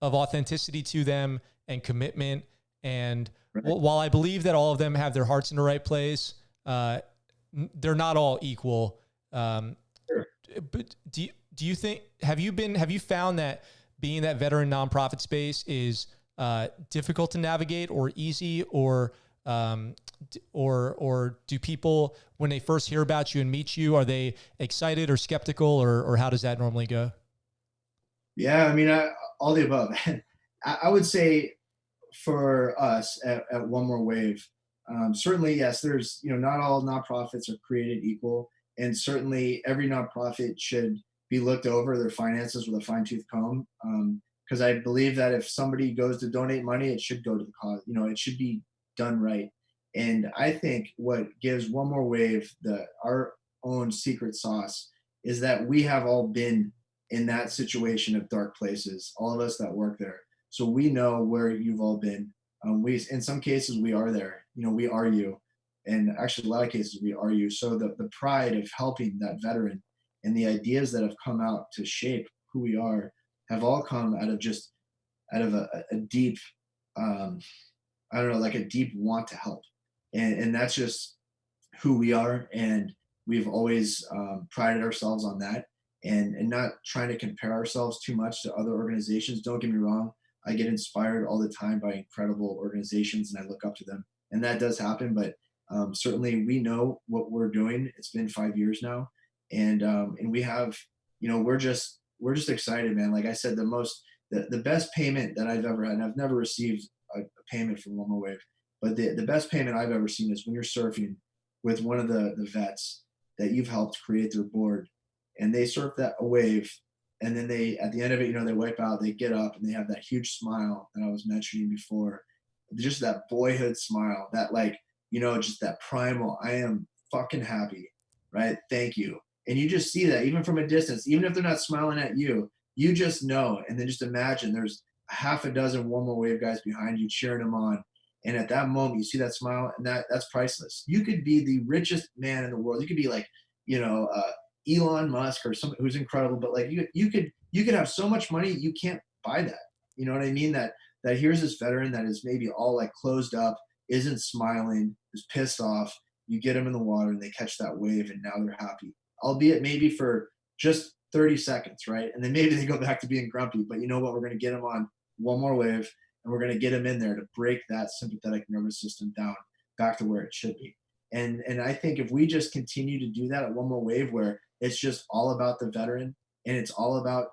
authenticity to them and commitment. And Right? while I believe that all of them have their hearts in the right place, they're not all equal. Sure. But do you think, have you found that being that veteran nonprofit space is difficult to navigate or easy, or do people, when they first hear about you and meet you, are they excited or skeptical, or how does that normally go? Yeah, I mean, all the above. I would say for us at One More Wave, certainly, yes, there's, not all nonprofits are created equal. And certainly every nonprofit should be looked over their finances with a fine tooth comb. Because I believe that if somebody goes to donate money, it should go to the cause, it should be done right. And I think what gives One More Wave our own secret sauce is that we have all been in that situation of dark places, all of us that work there. So we know where you've all been. In some cases, we are there. We are you. And actually, a lot of cases, we are you. So the pride of helping that veteran and the ideas that have come out to shape who we are have all come out of a deep, I don't know, like a deep want to help. And that's just who we are. And we've always prided ourselves on that, and not trying to compare ourselves too much to other organizations. Don't get me wrong. I get inspired all the time by incredible organizations and I look up to them, and that does happen. But certainly we know what we're doing. It's been 5 years now. And we have, we're just excited, man. Like I said, the best payment that I've ever had, and I've never received a payment from One More Wave, but the best payment I've ever seen is when you're surfing with one of the vets that you've helped create their board, and they surf that a wave, and then they, at the end of it, they wipe out, they get up, and they have that huge smile that I was mentioning before, just that boyhood smile, that just that primal, I am fucking happy, right? Thank you. And you just see that even from a distance, even if they're not smiling at you, you just know. And then just imagine there's a half a dozen One More Wave guys behind you cheering them on. And at that moment, you see that smile, and that's priceless. You could be the richest man in the world. You could be like, Elon Musk or someone who's incredible, but like you could have so much money, you can't buy that. You know what I mean? That here's this veteran that is maybe all like closed up, isn't smiling, is pissed off. You get them in the water and they catch that wave, and now they're happy, albeit maybe for just 30 seconds, right? And then maybe they go back to being grumpy. But you know what? We're going to get them on One More Wave, and we're going to get them in there to break that sympathetic nervous system down back to where it should be. And I think if we just continue to do that at One More Wave, where it's just all about the veteran and it's all about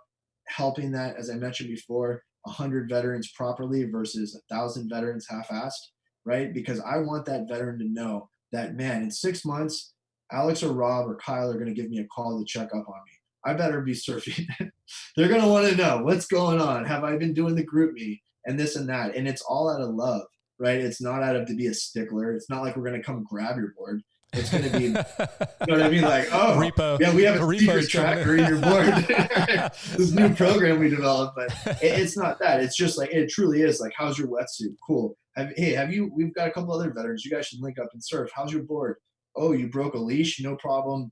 helping that, as I mentioned before, 100 veterans properly versus 1,000 veterans half-assed, right? Because I want that veteran to know that, man, in 6 months, Alex or Rob or Kyle are going to give me a call to check up on me. I better be surfing. They're going to want to know what's going on. Have I been doing the group me and this and that? And it's all out of love, right? It's not out of to be a stickler. It's not like we're going to come grab your board. It's going to be, you know what I mean? Like, oh, repo. Yeah, we have a secret tracker in your board. This new program we developed, but it's not that. It's just like, it truly is like, how's your wetsuit? Cool. We've got a couple other veterans. You guys should link up and surf. How's your board? Oh, you broke a leash? No problem.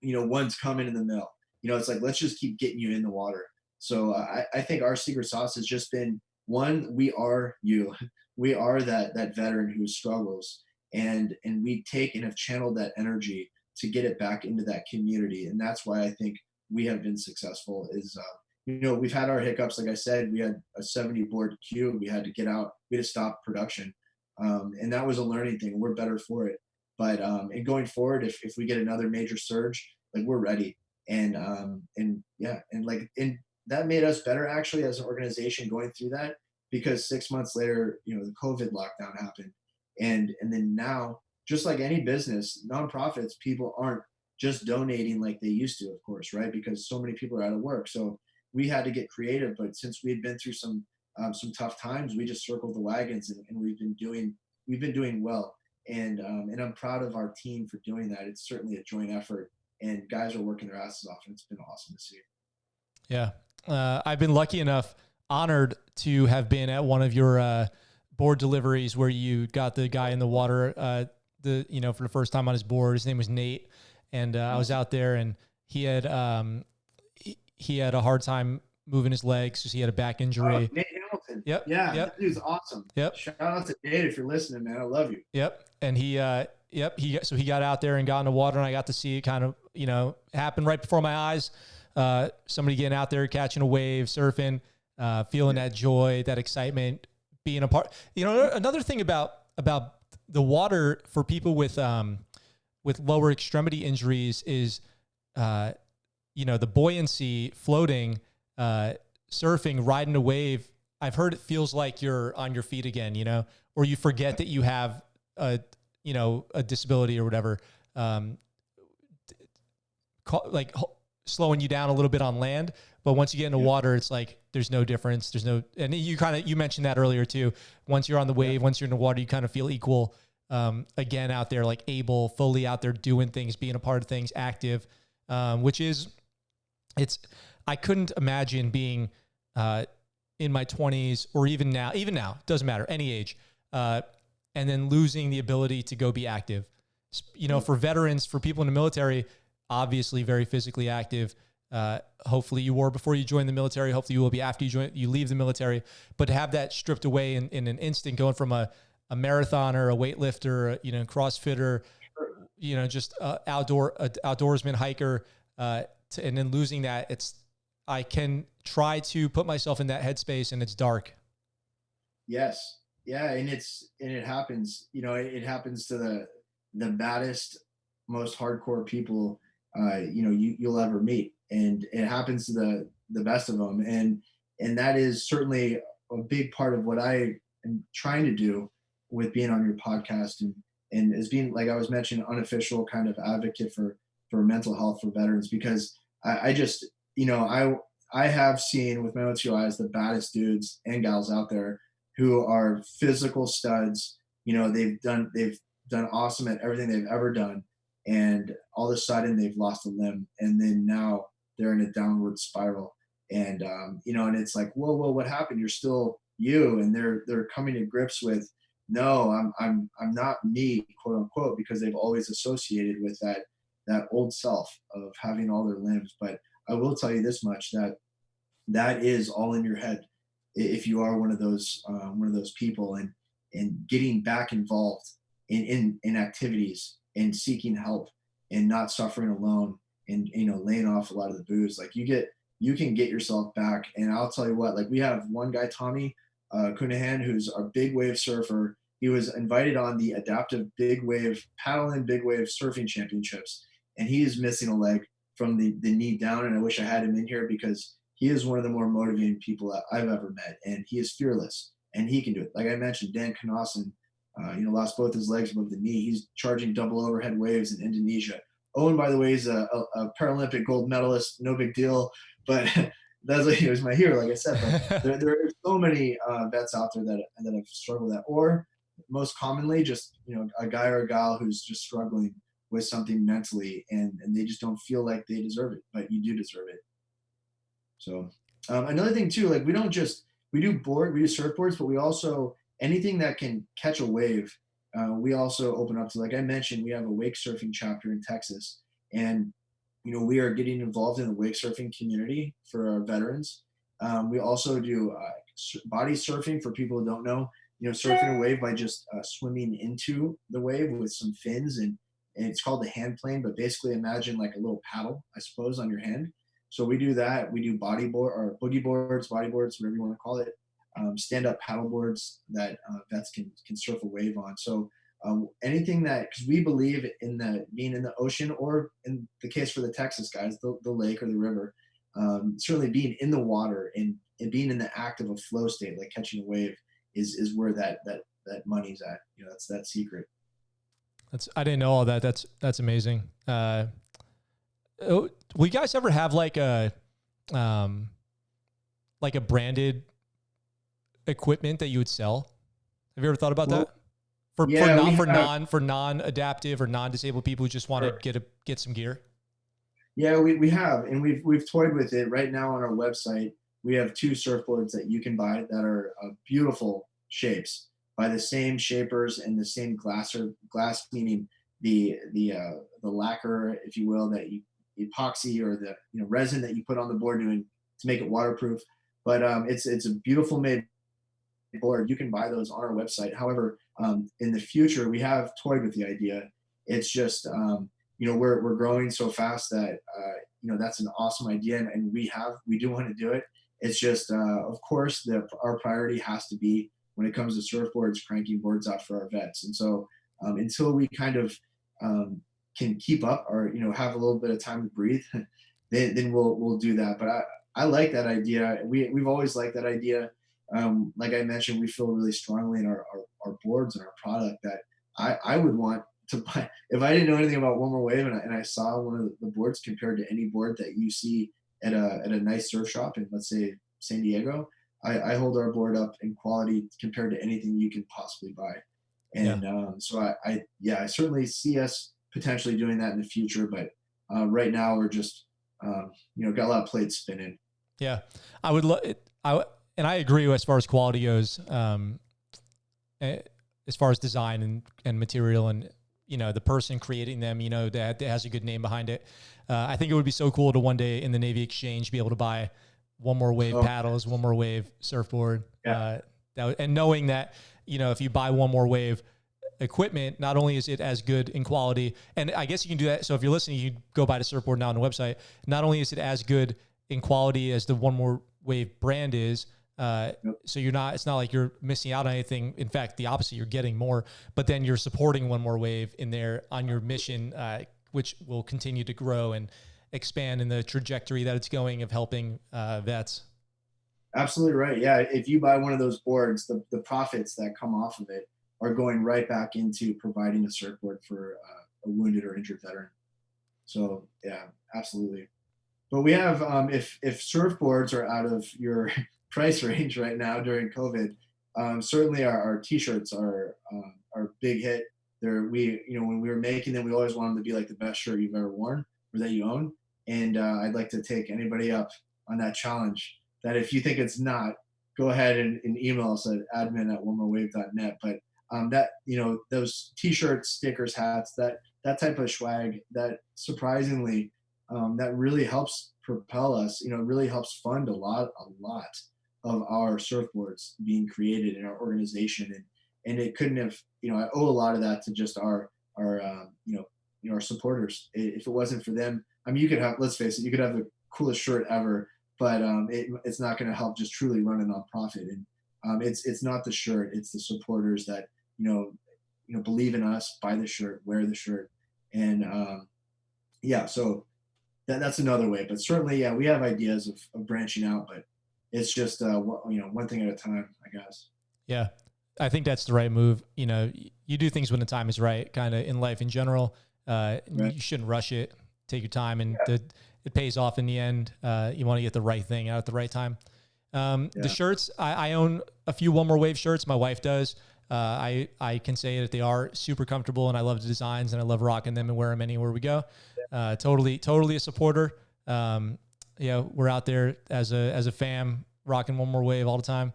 One's coming in the mail. It's like, let's just keep getting you in the water. So I think our secret sauce has just been, one, we are you. We are that veteran who struggles, and we take and have channeled that energy to get it back into that community. And that's why I think we have been successful is, we've had our hiccups. Like I said, we had a 70 board queue. We had to get out, we had to stop production. And that was a learning thing. We're better for it. But, and going forward, if we get another major surge, like we're ready. And that made us better actually as an organization going through that, because 6 months later, the COVID lockdown happened. And then now, just like any business, nonprofits, people aren't just donating like they used to, of course, right? Because so many people are out of work. So we had to get creative. But since we had been through some tough times, we just circled the wagons, and we've been doing well. And I'm proud of our team for doing that. It's certainly a joint effort, and guys are working their asses off, and it's been awesome to see. Yeah. I've been lucky enough, honored to have been at one of your board deliveries where you got the guy in the water, for the first time on his board. His name was Nate. And I was out there, and he had a hard time moving his legs because he had a back injury. Nate Hamilton. Hamilton. Yep. Yeah, Yep. that dude's awesome. Yep. Shout out to Dave if you're listening, man. I love you. Yep. And he got out there and got in the water, and I got to see it kind of, happen right before my eyes. Somebody getting out there, catching a wave, surfing, feeling that joy, that excitement, being a part. Another thing about the water for people with lower extremity injuries is, the buoyancy, floating, surfing, riding a wave. I've heard it feels like you're on your feet again, or you forget that you have a disability or whatever, like slowing you down a little bit on land. But once you get in the water, it's like, there's no difference. And you mentioned that earlier too. Once you're on the wave, once you're in the water, you kind of feel equal, again, out there, like fully out there doing things, being a part of things, active, which is, I couldn't imagine being, in my 20s or even now, doesn't matter, any age, and then losing the ability to go be active. For veterans, for people in the military, obviously very physically active. Hopefully you were before you joined the military. Hopefully you will be after you leave the military. But to have that stripped away in an instant, going from a marathoner, a weightlifter, CrossFitter, just outdoorsman, hiker, and then losing that, I can try to put myself in that headspace, and it's dark. Yes. Yeah. And it happens, it happens to the baddest, most hardcore people, you'll ever meet. And it happens to the best of them. And that is certainly a big part of what I am trying to do with being on your podcast, and as being, like I was mentioning, unofficial kind of advocate for mental health for veterans, because I just, I have seen with my own two eyes the baddest dudes and gals out there who are physical studs. They've done awesome at everything they've ever done, and all of a sudden they've lost a limb, and then now they're in a downward spiral. And and it's like, whoa, what happened? You're still you. And they're coming to grips with, no, I'm not me, quote unquote, because they've always associated with that old self of having all their limbs. But I will tell you this much, that is all in your head if you are one of those people, and getting back involved in activities and seeking help and not suffering alone, and laying off a lot of the booze. Like you can get yourself back. And I'll tell you what, like we have one guy, Tommy Cunahan, who's a big wave surfer. He was invited on the adaptive big wave surfing championships, and he is missing a leg from the knee down. And I wish I had him in here, because he is one of the more motivating people that I've ever met, and he is fearless, and he can do it. Like I mentioned, Dan Kanasan, lost both his legs above the knee. He's charging double overhead waves in Indonesia. Owen, by the way, is a Paralympic gold medalist. No big deal, but he was my hero, like I said. But there are so many vets out there that have struggled with that, or most commonly just a guy or a gal who's just struggling with something mentally, and they just don't feel like they deserve it, but you do deserve it. So another thing too, like we do surfboards, but we also, anything that can catch a wave, we also open up to. Like I mentioned, we have a wake surfing chapter in Texas, and we are getting involved in the wake surfing community for our veterans. We also do body surfing for people who don't know. Surfing a wave by just swimming into the wave with some fins, and it's called the hand plane. But basically, imagine like a little paddle, I suppose, on your hand. So we do that. We do boogie boards, whatever you want to call it. Stand-up paddle boards that vets can surf a wave on. So anything that, because we believe in being in the ocean, or in the case for the Texas guys, the lake or the river, certainly being in the water and being in the act of a flow state, like catching a wave, is where that money's at. That's that secret. I didn't know all that. That's amazing. Will you guys ever have like a branded equipment that you would sell? Have you ever thought about that? For non-adaptive or non-disabled people who just want to get some gear? Yeah, we have, and we've toyed with it. Right now on our website, we have 2 surfboards that you can buy that are beautiful shapes by the same shapers and the same glass, meaning the lacquer, if you will, that you epoxy, or the resin that you put on the board to make it waterproof. But it's a beautiful made board, you can buy those on our website. However, in the future, we have toyed with the idea. It's just, we're growing so fast that, that's an awesome idea. And we do want to do it. It's just, of course, our priority has to be when it comes to surfboards, cranking boards out for our vets. And so until we kind of can keep up or, have a little bit of time to breathe, then we'll do that. But I like that idea. We've always liked that idea. Like I mentioned, we feel really strongly in our boards and our product that I would want to buy. If I didn't know anything about One More Wave and I saw one of the boards compared to any board that you see at a nice surf shop in, let's say, San Diego, I hold our board up in quality compared to anything you can possibly buy. And so I certainly see us potentially doing that in the future, but right now we're just got a lot of plates spinning. Yeah, I would love it. And I agree as far as quality goes, as far as design and material and, the person creating them, that has a good name behind it. I think it would be so cool to one day in the Navy Exchange be able to buy One More Wave paddles, One More Wave surfboard. Yeah. And knowing that, if you buy One More Wave equipment, not only is it as good in quality, and I guess you can do that. So if you're listening, you go buy the surfboard now on the website. Not only is it as good in quality as the One More Wave brand is, so it's not like you're missing out on anything. In fact, the opposite, you're getting more, but then you're supporting One More Wave in there on your mission, which will continue to grow and expand in the trajectory that it's going of helping vets. Absolutely right. Yeah. If you buy one of those boards, the profits that come off of it are going right back into providing a surfboard for a wounded or injured veteran. So yeah, absolutely. But we have, if surfboards are out of your price range right now during COVID, certainly our t-shirts are a big hit. When we were making them, we always wanted them to be like the best shirt you've ever worn or that you own. And I'd like to take anybody up on that challenge, that if you think it's not, go ahead and email us at admin@onemorewave.net. But those t-shirts, stickers, hats, that type of swag, that surprisingly, that really helps propel us, really helps fund a lot of our surfboards being created in our organization. And it couldn't have, I owe a lot of that to just our supporters. If it wasn't for them, I mean, you could have, let's face it, you could have the coolest shirt ever, but it's not going to help just truly run a nonprofit. And it's not the shirt, it's the supporters that, believe in us, buy the shirt, wear the shirt. And so that's another way. But certainly, yeah, we have ideas of branching out, but it's just one thing at a time, I guess. Yeah, I think that's the right move. You do things when the time is right, kind of in life in general. Right. You shouldn't rush it. Take your time, and it pays off in the end. You want to get the right thing out at the right time. The shirts, I own a few One More Wave shirts. My wife does. I can say that they are super comfortable, and I love the designs, and I love rocking them and wear them anywhere we go. Totally a supporter. We're out there as a fam rocking One More Wave all the time.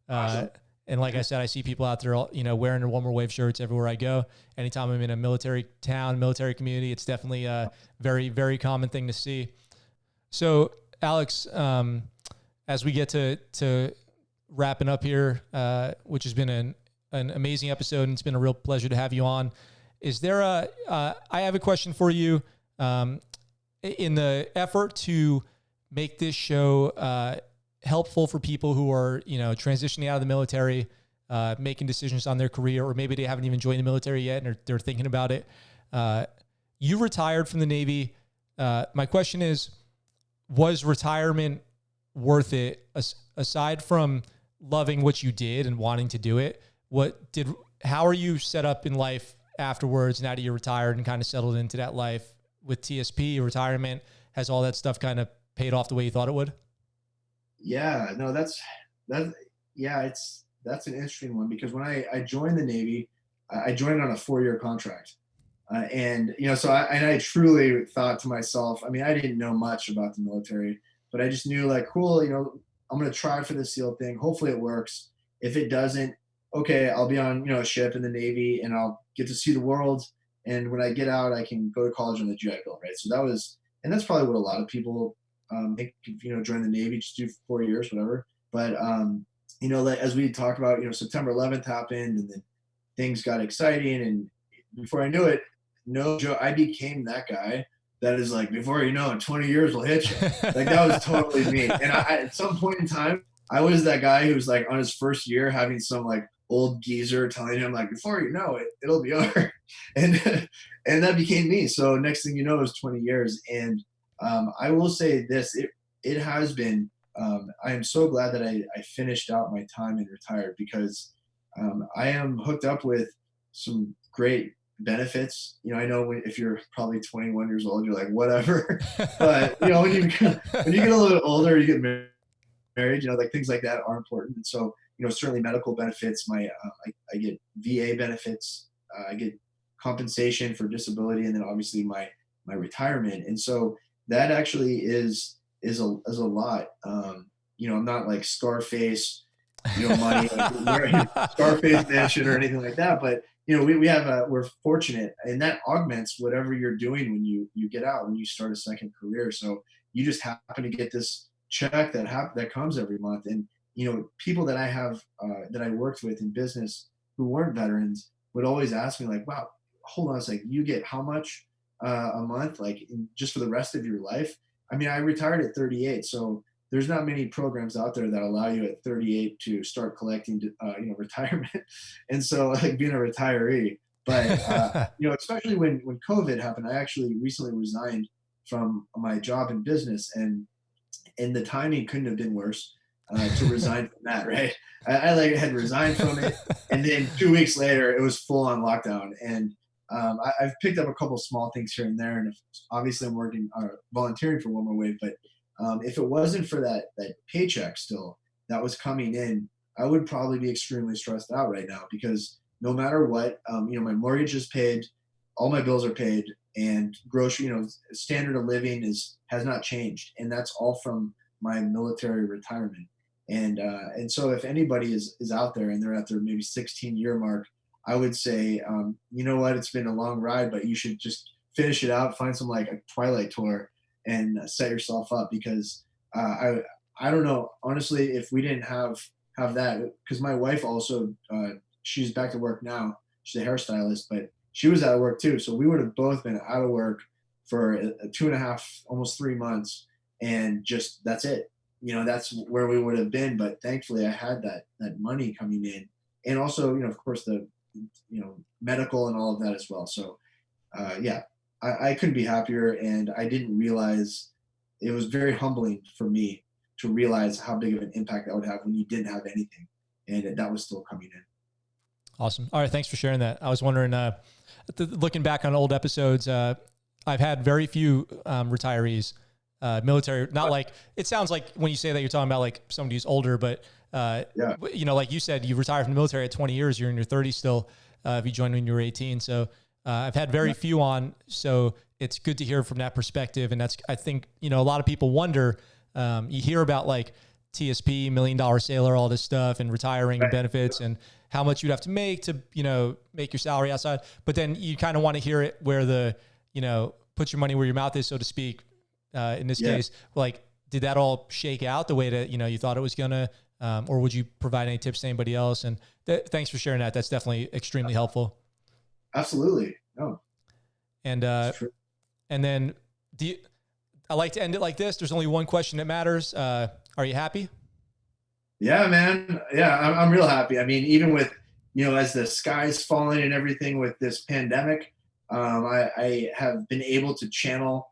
Awesome. And like I said, I see people out there, wearing their One More Wave shirts everywhere I go. Anytime I'm in a military town, military community, it's definitely a very, very common thing to see. So Alex, as we get to wrapping up here, which has been an amazing episode, and it's been a real pleasure to have you on. Is there I have a question for you. In the effort to make this show helpful for people who are, transitioning out of the military, making decisions on their career, or maybe they haven't even joined the military yet and they're thinking about it. You retired from the Navy. My question is, was retirement worth it? Aside from loving what you did and wanting to do it, how are you set up in life afterwards now that you're retired and kind of settled into that life with TSP, retirement? Has all that stuff kind of paid off the way you thought it would? Yeah, no, that's an interesting one, because when I joined the Navy, I joined on a 4-year contract. So I truly thought to myself, I mean, I didn't know much about the military, but I just knew, like, cool, I'm going to try for the SEAL thing. Hopefully it works. If it doesn't, okay, I'll be on, a ship in the Navy and I'll get to see the world. And when I get out, I can go to college on the GI Bill, right? So that's probably what a lot of people think, join the Navy, just do 4 years, whatever. But, like as we talked about, September 11th happened, and then things got exciting, and before I knew it, no joke, I became that guy that is like, before you know it, 20 years will hit you. Like that was totally me. And at some point in time, I was that guy who was like on his first year having some like old geezer telling him like, before you know it, it'll be over. And and that became me. So next thing you know, it was 20 years. And I will say this, it has been, I am so glad that I finished out my time and retired, because I am hooked up with some great benefits. I know if you're probably 21 years old, you're like, whatever. But when you get a little older, you get married, like things like that are important. And so, certainly medical benefits, I get VA benefits, I get compensation for disability, and then obviously my retirement. And so that actually is a lot. I'm not like Scarface, money, like wearing Scarface mansion or anything like that. But we have we're fortunate, and that augments whatever you're doing when you get out, when you start a second career. So you just happen to get this check that comes every month. And people that I have that I worked with in business who weren't veterans would always ask me like, wow, hold on a second, you get how much a month, like just for the rest of your life? I mean, I retired at 38, so there's not many programs out there that allow you at 38 to start collecting, retirement. And so like being a retiree, but especially when COVID happened, I actually recently resigned from my job in business, and the timing couldn't have been worse to resign from that, right? I like had resigned from it, and then 2 weeks later, it was full on lockdown. And I've picked up a couple small things here and there, and obviously I'm working volunteering for One More Wave. But if it wasn't for that paycheck still that was coming in, I would probably be extremely stressed out right now, because no matter what, my mortgage is paid, all my bills are paid, and grocery, standard of living has not changed, and that's all from my military retirement. And so if anybody is out there and they're at their maybe 16-year mark, I would say, you know what, it's been a long ride, but you should just finish it out, find some like a Twilight tour, and set yourself up. Because I don't know, honestly, if we didn't have that, because my wife also, she's back to work now. She's a hairstylist, but she was out of work too. So we would have both been out of work for 2.5, almost 3 months. And just, that's it. That's where we would have been. But thankfully I had that money coming in. And also, of course, the, medical and all of that as well. So, yeah, I couldn't be happier. And I didn't realize, it was very humbling for me to realize how big of an impact that would have when you didn't have anything. And that was still coming in. Awesome. All right. Thanks for sharing that. I was wondering, looking back on old episodes, I've had very few retirees, military, not like, it sounds like when you say that you're talking about like somebody who's older, but yeah. Like you said, you retired from the military at 20 years, you're in your 30s still, if you joined when you were 18. So I've had very few on, so it's good to hear from that perspective. And that's, I think, a lot of people wonder, you hear about like TSP, $1 million sailor, all this stuff, and retiring and benefits, and how much you'd have to make to, make your salary outside. But then you kind of want to hear it where the, put your money where your mouth is, so to speak. In this case, like, did that all shake out the way that, you thought it was going to, or would you provide any tips to anybody else? And thanks for sharing that. That's definitely extremely helpful. Absolutely. No. And then I like to end it like this. There's only one question that matters. Are you happy? Yeah, man. Yeah, I'm real happy. I mean, even with, as the sky's falling and everything with this pandemic, I have been able to channel,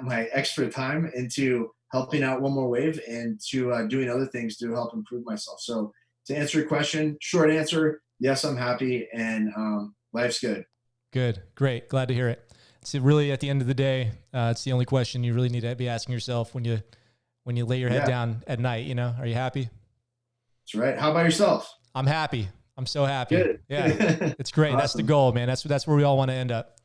my extra time into helping out One More Wave, and to doing other things to help improve myself. So to answer your question, short answer, yes, I'm happy, and life's good. Good. Great. Glad to hear it. It's really, at the end of the day, it's the only question you really need to be asking yourself when you lay your head down at night. Are you happy? That's right. How about yourself? I'm happy. I'm so happy. Good. Yeah, it's great. Awesome. That's the goal, man. That's where we all want to end up.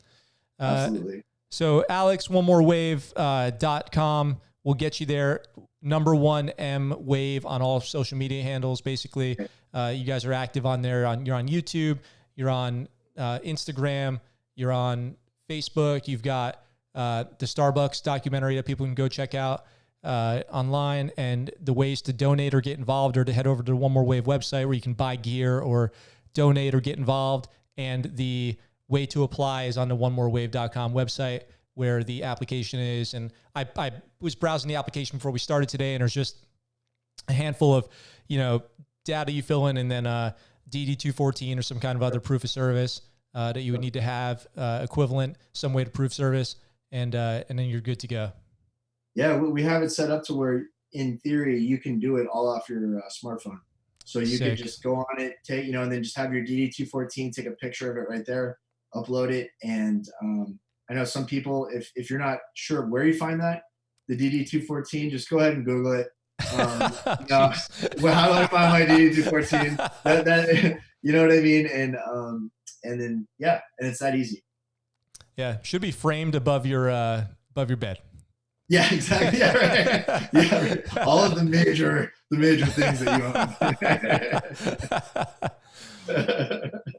Absolutely. So Alex, onemorewave.com will get you there. #1 M Wave on all social media handles. Basically, you guys are active on there. You're on YouTube. You're on Instagram. You're on Facebook. You've got the Starbucks documentary that people can go check out. online, and the ways to donate or get involved, or to head over to the One More Wave website where you can buy gear or donate or get involved. And the way to apply is on the onemorewave.com website, where the application is. And I was browsing the application before we started today, and there's just a handful of, data you fill in, and then DD214 or some kind of other proof of service that you would need to have equivalent, some way to prove service, and then you're good to go. Yeah, we have it set up to where, in theory, you can do it all off your smartphone. So you could just go on it, take, and then just have your DD214, take a picture of it right there, upload it. And I know some people, if you're not sure where you find that, the DD214, just go ahead and Google it. How do I find my DD214? That you know what I mean? And then and it's that easy. Yeah, should be framed above your bed. Yeah, exactly. Yeah, right. Yeah, right. All of the major things that you own.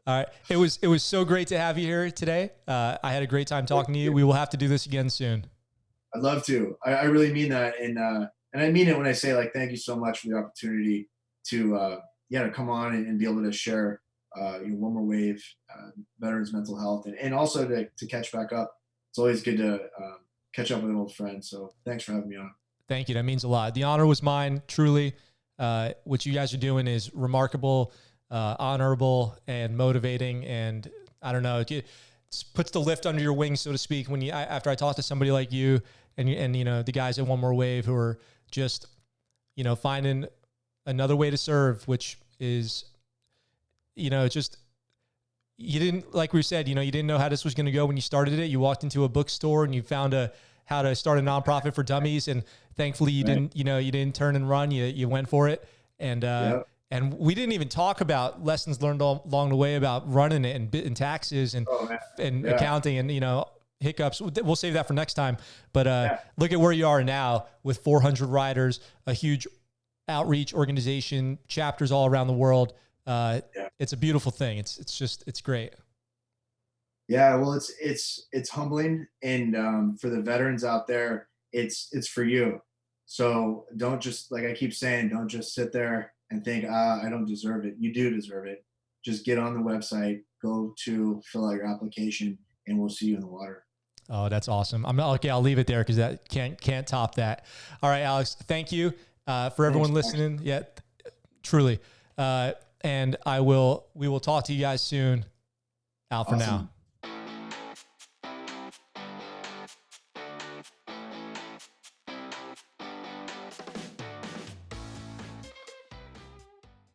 All right. It was so great to have you here today. I had a great time talking to you. We will have to do this again soon. I'd love to. I really mean that, and I mean it when I say, like, thank you so much for the opportunity to come on and be able to share One More Wave, veterans mental health, and also to catch back up. It's always good to catch up with an old friend. So thanks for having me on. Thank you. That means a lot. The honor was mine, truly. What you guys are doing is remarkable, honorable, and motivating. And I don't know, it puts the lift under your wings, so to speak, when after I talk to somebody like you and the guys at One More Wave who are just, finding another way to serve, which is, just, you didn't, like we said, you didn't know how this was going to go when you started it. You walked into a bookstore and you found how to start a nonprofit for dummies. And thankfully you didn't turn and run. You went for it. And, and we didn't even talk about lessons learned along the way about running it and taxes and accounting and, hiccups. We'll save that for next time. But look at where you are now with 400 riders, a huge outreach organization, chapters all around the world. It's a beautiful thing. It's great. Yeah. Well, it's humbling. And for the veterans out there, it's for you. So don't just, like I keep saying, don't just sit there and think, I don't deserve it. You do deserve it. Just get on the website, go to fill out your application, and we'll see you in the water. Oh, that's awesome. I'll leave it there because that can't top that. All right, Alex, thank you for everyone listening. Yeah, truly. And we will talk to you guys soon. Out for now.